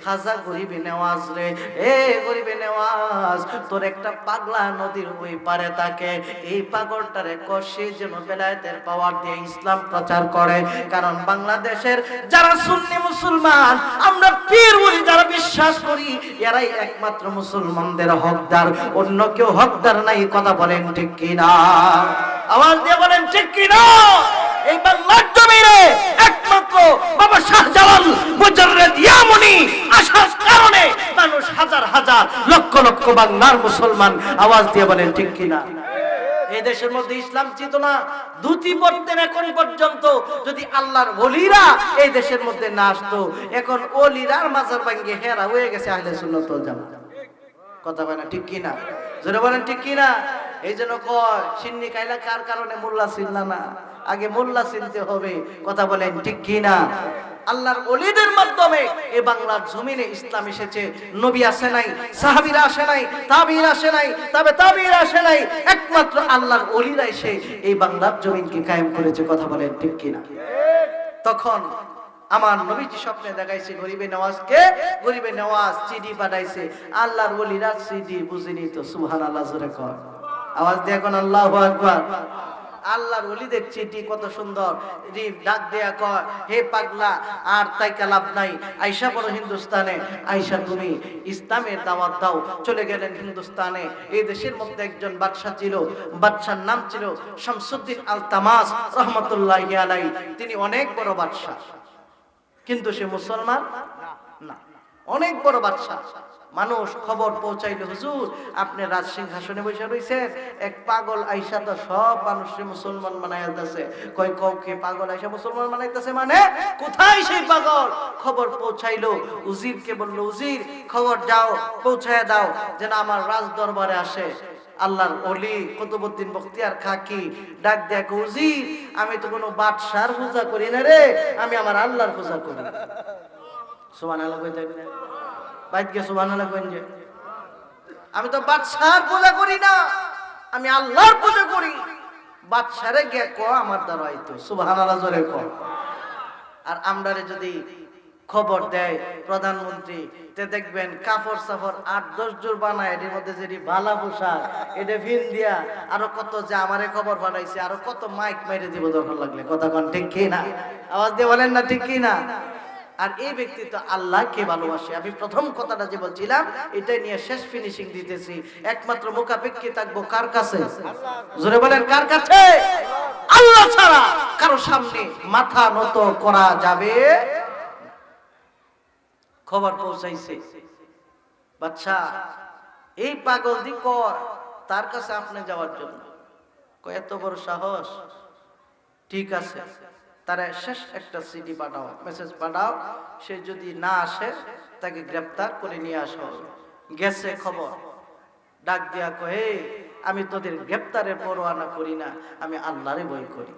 খাজা গরিবে নেওয়াজ রে, এ গরিবে নেওয়াজ, তোর একটা পাগলা নদীর ওই পারে থাকে, এই পাগলটারে কষে যেন বেলায়েতের পাওয়ার দিয়ে ইসলাম প্রচার করে। কারণ বাংলাদেশের যারা সুন্নি মুসলমান, আমরা পীর ওলি যারা বিশ্বাস করি, এরাই একমাত্র মুসলমানদের হকদার, অন্য কেউ হকদার নাই। কথা বলেন ঠিক কিনা? আওয়াজ দিয়ে বলেন ঠিক কিনা? এই বাংলার জমিনে একমাত্র বাবা শাহজালাল মুজাররিদ ইয়ামনি আসার কারণে মানুষ হাজার হাজার লক্ষ লক্ষ বাংলার মুসলমান। আওয়াজ দিয়ে বলেন ঠিক কিনা? এই দেশের মধ্যে ইসলাম চেতনা দুটি পড়তেন এখন পর্যন্ত। যদি আল্লাহর ওলিরা এই দেশের মধ্যে না আসতো, এখন ওলিরার মাজার ভাঙ্গে হেরা হয়ে গেছে আহলে সুন্নাত ওয়াল জামাত। কথা বলেন ঠিক কিনা? জোরে বলেন ঠিক কিনা? এই জন্য কয় সিন্নি খাইলা কার কারণে মোল্লা চিনলা না, আগে মোল্লা চিনতে হবে। কথা বলেন ঠিক কিনা? আল্লাহর ওলিদের মাধ্যমে এই বাংলার জমিনে ইসলাম এসেছে। নবী আসে নাই, সাহাবীরা আসে নাই, তাবিঈন আসে নাই, তবে তাবিঈন আসে নাই, একমাত্র আল্লাহর ওলিরা এসে এই বাংলার জমিনকে কায়েম করেছে। কথা বলেন ঠিক কিনা? তখন আমার নবীজি স্বপ্নে দেখাইছে গরিবে নওয়াজকে, গরিবে নওয়াজ চিঠি পাঠাইছে। আল্লাহর ওলিরা চিঠি বুঝিনি তো, সুবহানাল্লাহ জোরে কর। আওয়াজ দিয়ে কোন আল্লাহু আকবার। আল্লাহর ওলিদের চিঠি কত সুন্দর। ডাক দেয়া কয় হে পাগলা, আর তাই লাভ নাই, আয়েশা বড় হিন্দুস্তানে, আয়েশা তুমি ইসলামের দাওয়াত দাও। চলে গেলেন হিন্দুস্তানে। এই দেশের মধ্যে একজন বাদশা ছিল, বাদশার নাম ছিল শামসুদ্দিন আল তামাস রহমাতুল্লাহি আলাইহি। তিনি অনেক বড় বাদশা, কিন্তু সে মুসলমান না। অনেক বড় বাদশা। মানুষ খবর পৌঁছাইলো, হুজুর আপনি রাজ সিংহাসনে বসে রয়েছেন, এক পাগল আইসা তো সব মানুষকে মুসলমান বানাইতেছে। কয় কওকে পাগল আইসা মুসলমান বানাইতেছে মানে? কোথায় সেই পাগল? খবর পৌঁছাইলো, উজিরকে বলল, উজির খবর যাও পৌঁছায় দাও যেন আমার রাজ দরবারে আসে। আল্লাহর ওলি কুতুবউদ্দিন বখতিয়ার খাকি ডাক দেয়, উজির আমি তো কোনো বাদশার পূজা করি না রে, আমি আমার আল্লাহর পূজা করি। সুবহানাল্লাহ কইতে না বাইত গে, সুবহানাল্লাহ কইন যে আমি তো বাদশার পূজা করি না, আমি আল্লাহর পূজা করি। বাদশারে গে ক আমার দ্বারা হইতো, সুবহানাল্লাহ জোরে ক। আর আমরারে যদি খবর দেয় প্রধানমন্ত্রী, তে দেখবেন কাপড় সাপড় 8-10 জোড় বানায়, এর মধ্যে যেটি ভালা পোশাক এটা ভিন দিয়া আরো কত যে আমারে খবর বানাইছে, আরো কত মাইক মেরে দিব দরকার লাগলে। কথা কোন ঠিক কি না? আওয়াজ দিয়ে বলেন না ঠিক কি না? আর এই ব্যক্তি তো আল্লাহকে ভালোবাসে। আমি প্রথম কথাটা যে বলছিলাম এটাই নিয়ে শেষ ফিনিশিং দিতেছি। একমাত্র মুখাপেক্ষী থাকবো কার কাছে? জোরে বলেন কার কাছে? আল্লাহ ছাড়া কারো সামনে মাথা নত করা যাবে। খবর পৌঁছাইছে, বাদশা এই পাগল দি কয় তার কাছে আপনি যাওয়ার জন্য। কয় এত বড় সাহস? ঠিক আছে, তার শেষ একটা সিডি পাঠাও, মেসেজ পাঠাও, সে যদি না আসে তাকে গ্রেফতার করে নিয়ে আসা হবে। গেছে খবর, ডাক দিয়া কয়ে আমি তোদের গ্রেফতারের পরোয়ানা করি না, আমি আল্লাহরে ভয় করি।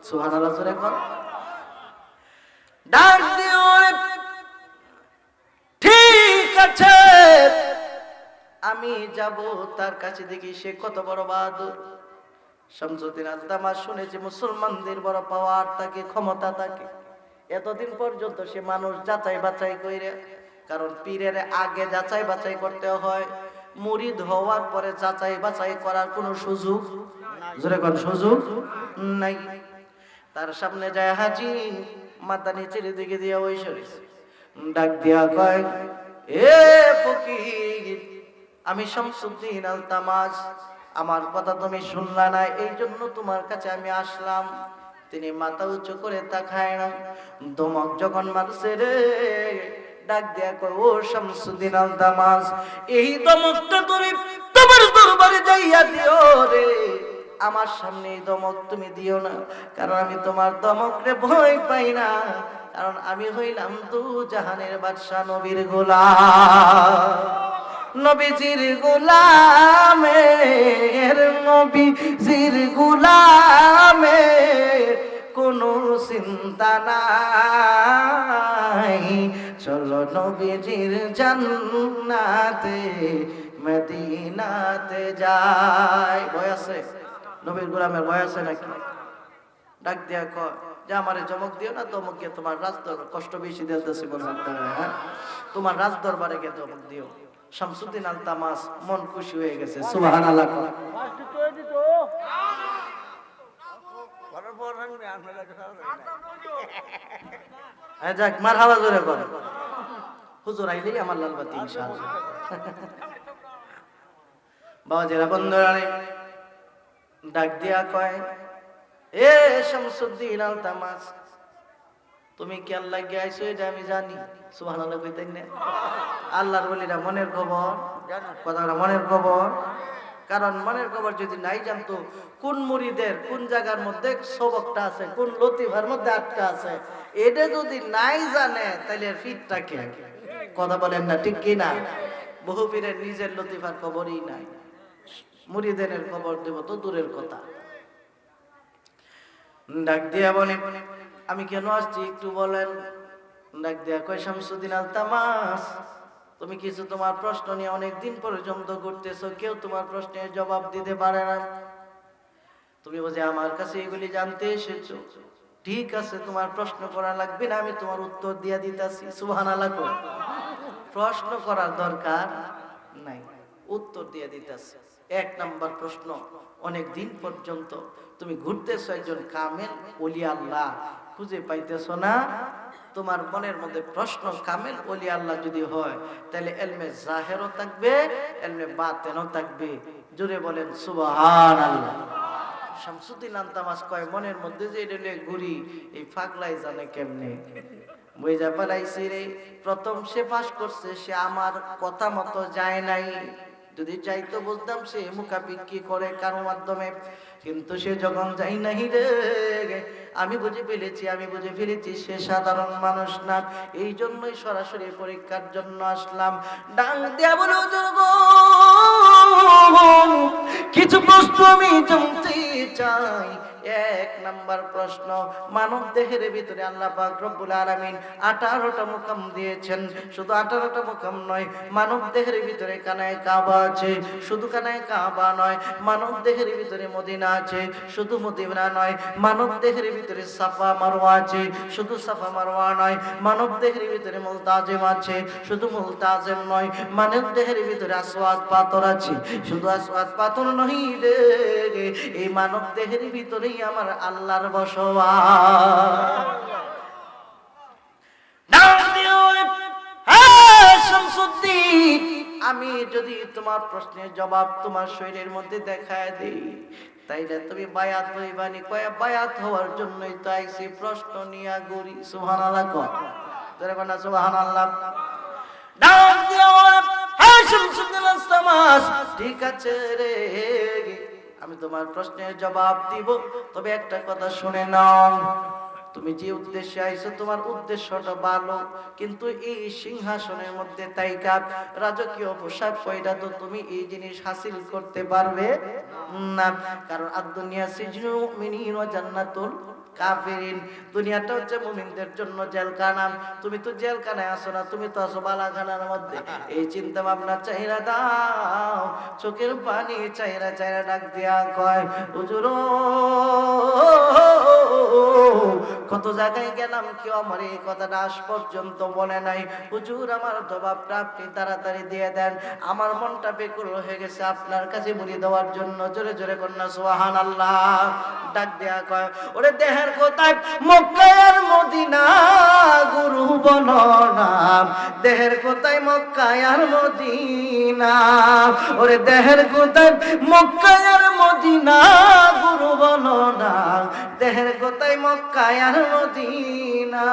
সুবহানাল্লাহ জোরে কর। ডাক দিও, ঠিক আছে আমি যাব তার কাছে, দেখি সে কত বড় বাহাদুর। শামসুদ্দিন আল-তামাস শুনেছে মুসলমানদের বড় পাওয়ার থাকে, ক্ষমতা থাকে। এতদিন পর্যন্ত সে মানুষ যাচাই বাছাই কইরা, কারণ পীরের আগে যাচাই বাছাই করতে হয়, মুরিদ হওয়ার পরে যাচাই বাছাই করার কোনো সুযোগ, জোরে কোন সুযোগ নাই। তার সামনে যায় হাজি, মাথা নিচের দিকে দিয়া বসে রয়েছে। ডাক দিয়া কয়, এ ফকির আমি শামসুদ্দিন আল-তামাস, আমার কথা তুমি শুনলা না, এই জন্য তোমার কাছে আমি আসলাম। তিনি মাথা উঁচু করে তাকায় না, ধমক যখন মারছে রে, ডাক দেয়া কয়, ও শামসুদ্দিন আল-তামাস এই ধমকটা তুমি তোমার দরবারে যাইয়া দিও রে, আমার সামনে এই ধমক তুমি দিও না, কারণ আমি তোমার ধমক রে ভয় পাই না, কারণ আমি হইলাম দু জাহানের বাদশা, নবীর গোলাম, নবীজির গোলামের, নবীজির গোলামের কোনো চিন্তা নাই, চলো নবীজির জান্নাতে মদিনাতে যাই। ভয় আছে? নবীর গোলামের ভয় আছে নাকি? ডাক দিয়া কয় যে আমারে চমক দিও না, ধমক গিয়ে তোমার রাজদরবার, কষ্ট বেশি দিতেছি বলে, হ্যাঁ তোমার রাজদরবারে গিয়ে ধমক দিও। শামসুদ্দিন আল-তামাস মন খুশি হয়ে গেছে, সুবহানাল্লাহ। যাক মারহাবা জোরে কর, হুজুর আইলেই আমার লাল বাতি ইনশাআল্লাহ। বাবাজিরা বন্ধুরা, ডাক দিয়া কয়, এ শামসুদ্দিন আল-তামাস তুমি কি আল্লাহ কে আইছো এটা আমি জানি। সুবহানাল্লাহ কইতেন না? আল্লাহর ওলিরা মনের খবর, কথাটা মনের খবর। কারণ মনের খবর যদি নাই জানতো, কোন মুরিদের কোন জায়গার মধ্যে সবকটা আছে, কোন লতিফার মধ্যে আটকা আছে, এটা যদি নাই জানে তাহলে ফিটটা কে? কথা বলেন না ঠিক কি না? বহু পীরের নিজের লতিফার খবরই নাই, মুরিদের খবর দেব তো দূরের কথা। ডাক দিয়া বলে, আমি কেন আসছি একটু বলেন। ডাক দিয়া কয়, শামসুদ্দিন আল-তামাস তুমি কিছু তোমার প্রশ্ন নিয়ে অনেকদিন পর্যন্ত ঘুরতেছো, কেউ তোমার প্রশ্নের জবাব দিতে পারে না, তুমি বুঝে আমার কাছে এগুলি জানতে এসেছো। ঠিক আছে, তোমার প্রশ্ন করা লাগবে না, আমি তোমার উত্তর দিয়া দিতেছি। সুবহানাল্লাহ। প্রশ্ন করার দরকার নাই, উত্তর দিয়ে দিতেছি। 1 নাম্বার প্রশ্ন, অনেক দিন পর্যন্ত তুমি ঘুরতেছো একজন কামেল ওলি আল্লাহ খুঁজে পাইতেছো না, তোমার মনের মধ্যে প্রশ্ন, কামেল ওলি আল্লাহ যদি হয় তাহলে ইলমে জাহেরও থাকবে, ইলমে বাতিনও থাকবে। জোরে বলেন সুবহানাল্লাহ। শামসুদ্দিন আল-তামাস কয়, মনের মধ্যে যে এটা ঘুরি এই পাগলাই জানে কেমনে, বুঝা পালাইছি রে, প্রথম সে পাস করছে, সে আমার কথা মতো যায় নাই। যদি যাইতো বুঝতাম সে মুখাপিক্ষি করে কারো মাধ্যমে, কিন্তু সে যখন যাই নাই রে, আমি বুঝে ফেলেছি সে সাধারণ মানুষ না। এই জন্যই সরাসরি পরীক্ষার জন্য আসলাম। ডাক দেয়া বলে, হুজুর গো, কিছু প্রশ্ন আমি জানতে চাই। এক নাম্বার প্রশ্ন, মানব দেহের ভিতরে আল্লাহ পাক রব্বুল আলামিন 18টা মুকাম দিয়েছেন। শুধু 18টা মুকাম নয়, মানব দেহের ভিতরে কানায় কাবা আছে। শুধু কানায় কাবা নয়, মানব দেহের ভিতরে মদিনা আছে। শুধু মদিনা নয়, মানব দেহের ভিতরে সাফা মারওয়া আছে। শুধু সাফা মারওয়া নয়, মানব দেহের ভিতরে মুলতাজিম আছে। শুধু মুলতাজিম নয়, মানব দেহের ভিতরে আসওয়াদ পাথর আছে। শুধু আসওয়াদ পাথর নয় রে, এই মানব দেহের ভিতরেই আমার আল্লাহর বসবাস। শামসুদ্দিন, আমি যদি তোমার প্রশ্নের জবাব তোমার শরীরের মধ্যে দেখায় দেই, তাইলে তুমি বায়াত হইবানি। কয় বায়াত হওয়ার জন্যই তো আইছি, প্রশ্ন নিয়া গরি। সুবহানাল্লাহ কও, তোরে কোনা সুবহানাল্লাহ। ডাক দিও, হ্যাঁ শামসুদ্দিন আস্তামাস, ঠিক আছে রে, আমি তোমার প্রশ্নের জবাব দিব, তবে একটা কথা শুনে নাও। তুমি যে উদ্দেশ্যে আইছো, তোমার উদ্দেশ্যটা ভালো, কিন্তু এই সিংহাসনের মধ্যে তাইকা রাজকীয় পোশাক পয়দা তো তুমি এই জিনিস হাসিল করতে পারবে না। কারণ আদ-দুনিয়া সিজনুল মুমিনিন ওয়া জান্নাতুল কাফিরিন, দুনিয়াটা হচ্ছে মুমিনদের জন্য জেলখানা। তুমি তো জেলখানায় আছো না, তুমি তো আছো বালাখানার মধ্যে। এই চিন্তা ভাবনা চাইরা দাও, চোখের পানি চাইরা চাইরা ডাক দিয়া কয়, হুজুর কত জায়গায় গেলাম, কেউ আমার এই কথাটা আজ পর্যন্ত বলে নাই। হুজুর, আমার জবাবটা আপনি তাড়াতাড়ি দিয়ে দেন, আমার মনটা বেকুল হয়ে গেছে আপনার কাছে বলি দেওয়ার জন্য। জোরে জোরে কন্যা সুবহানাল্লাহ। ডাক দেয়া কয়, ওরে দেহের কোথায় মক্কা আর মদিনা, গুরু বলো না, দেহের কোথায় মক্কা আর মদিনা, ওরে দেহের কোথায় মক্কা আর মদিনা, গুরু বলো না, দেহের কোথায় মক্কা আর মদিনা।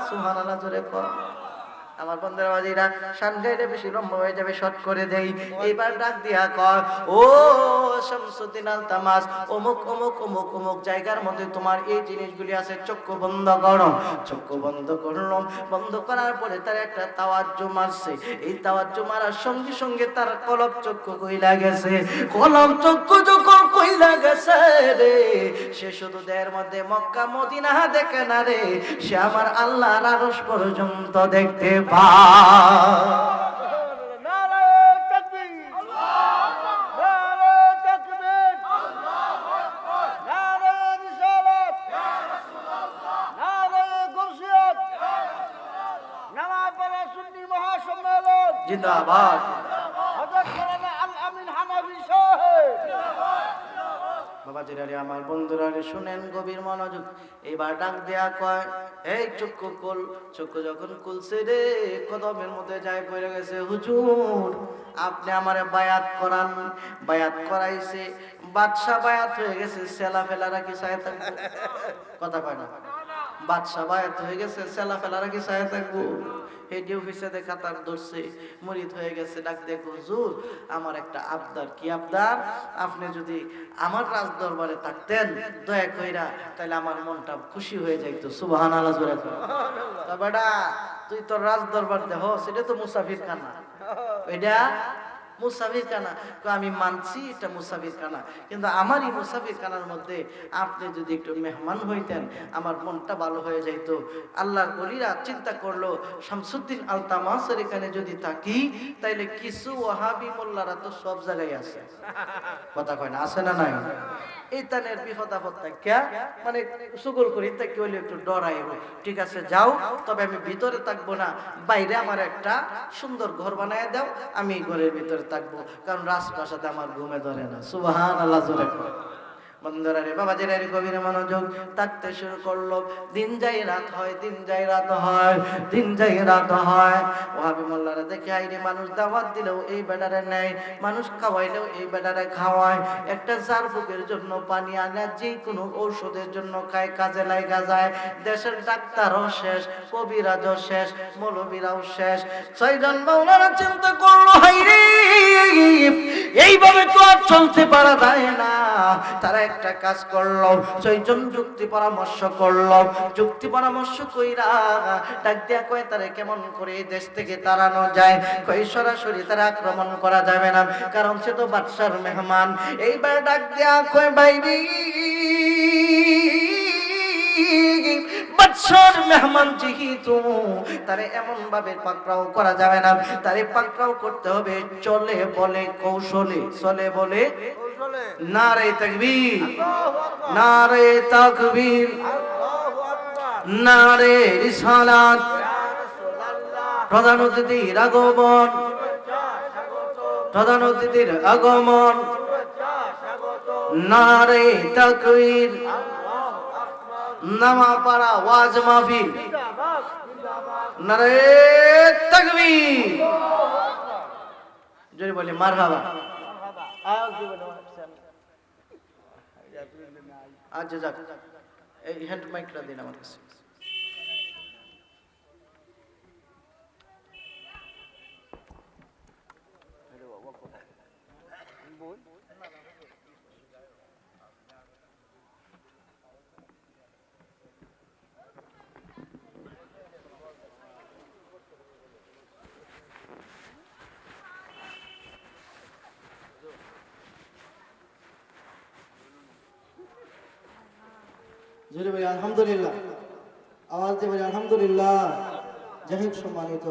সুবহানাল্লাহ, জোরে কর। আমার বন্ধুরা বাজিরা, সানগাইলে বেশি লম্বা হয়ে যাবে, শর্ট করে দেই। এইবার ডাক দিয়া কয়, ও শামসুদ্দিন আলতামাস, অমুক অমুক অমুক অমুক জায়গার মধ্যে তোমার এই জিনিসগুলি আছে, চক্ষু বন্ধ করো। চক্ষু বন্ধ করলো, বন্ধ করার পরে তার একটা তাওয়াজ্জু মারছে। এই তাওয়াজ্জু মারার সঙ্গে সঙ্গে তার কলব চক্ষু কইলা গেছে। কলব চক্ষু যখন কইলা গেছে রে, সে শুধু দেহের মধ্যে মক্কা মদিনা দেখে না রে, সে আমার আল্লাহর আরশ পর্যন্ত দেখতে পায়। জিন্দাবাদ। বাবাজিরারে, আমার বন্ধুরারে, শুনেন গভীর মনোযোগ। এবার ডাক দেয়া কয়, এই চক্ষু খুল। চক্ষু যখন খুলছে রে, কদমের মধ্যে যায় পড়ে গেছে। হুজুর, আপনি আমারে বায়াত করান। বায়াত করাইছে, বাদশা বায়াত হয়ে গেছে, সেলা ফেলারা কি চায় থাকবো? কথা কয় না। বাদশা বায়াত হয়ে গেছে, সেলা ফেলারা কি চায় থাকবো? এই যে অফিসে দেখা তার ধরছে, মুরিদ হয়ে গেছে। ডাক দেখো, হুজুর, আমার একটা আবদার। কি আবদার? আপনি যদি আমার রাজ দরবারে থাকতেন দয়া কইরা, তাহলে আমার মনটা খুশি হয়ে যাইতো। সুবহানাল্লাহ জোরে কর। বেটা, তুই তোর রাজ দরবার দেহ, সেটা তো মুসাফির খানা। এটা মুসাফির খানা। আমি মানছি এটা মুসাফির খানা, কিন্তু আমারই মুসাফির খানার মধ্যে আপনি যদি একটু মেহমান হইতেন, আমার মনটা ভালো হয়ে যাইত। আল্লাহর ওলিরা চিন্তা করলো, শামসুদ্দিন আলতামাসের এখানে যদি থাকি, তাইলে কিছু ওয়াহাবি মোল্লারা তো সব জায়গায় আছে। কথা কয় না, আছে না নাই? এই তানের বিপদ আপদ থাকে, মানে সুগল করি তাকে হইলে একটু ডরাই। ঠিক আছে, যাও, তবে আমি ভিতরে থাকবো না, বাইরে আমার একটা সুন্দর ঘর বানায় দাও, আমি ঘরের ভিতরে থাকবো, কারণ রাজপ্রাসাদে আমার ঘুমে ধরে না। সুবহানাল্লাহ জোরে কর। বন্ধুরা রে, বাবা জেনের গভীর মনোযোগ থাকতে শুরু করলো। দিন যাই রাত হয়, দিন যাই রাত হয়, দিন যাই রাত হয়। ওহাবি মোল্লারা দেখে আইরে মানুষ দাওয়াত দিলেও এই বেটারে নেয়, মানুষ খাওয়াইলেও এই বেটারে খাওয়ায়। একটা জারফুকের জন্য পানি আনে, যে কোনো ঔষধের জন্য খায়, কাজে লাগা যায়। দেশের ডাক্তারও শেষ, কবিরাজও শেষ, মৌলবীরাও শেষ। ছয়জন মাওলানা চিন্তা করলো, হাইরে এইভাবে তো আর চলতে পারা যায় না। তারা একটা কাজ করলো, ছয়জন যুক্তি পরামর্শ করলো। যুক্তি পরামর্শ কইরা ডাক দিয়া কয়, তারে কেমন করে এই দেশ থেকে তাড়ানো যায়। কই সরাসরি তারা আক্রমণ করা যাবে না, কারণ সে তো বাদশার মেহমান। এইবার ডাক দিয়া কয়, বাইরে বাদশার মেহমান যেহেতু, তারে এমন ভাবে পাকড়াও করা যাবে না, তারে পাকড়াও করতে হবে চলে বলে কৌশলে। চলে বলে নারে তাকবীর, নারে তাকবীর, নারে রিসালাত। প্রধান অতিথির আগমন, প্রধান অতিথির আগমন, নারে তাকবীর। নামাপাড়া ওয়াজ মাহফিল, নারে তাকবীর। যদি বলি মারহাবা। আচ্ছা যাক, এই হ্যান্ড মাইকটা দিন আমার কাছে। জোরে ভাই আলহামদুলিল্লাহ, আওয়াজ দিয়ে ভাই আলহামদুলিল্লাহ। যাই হোক সম্মানিত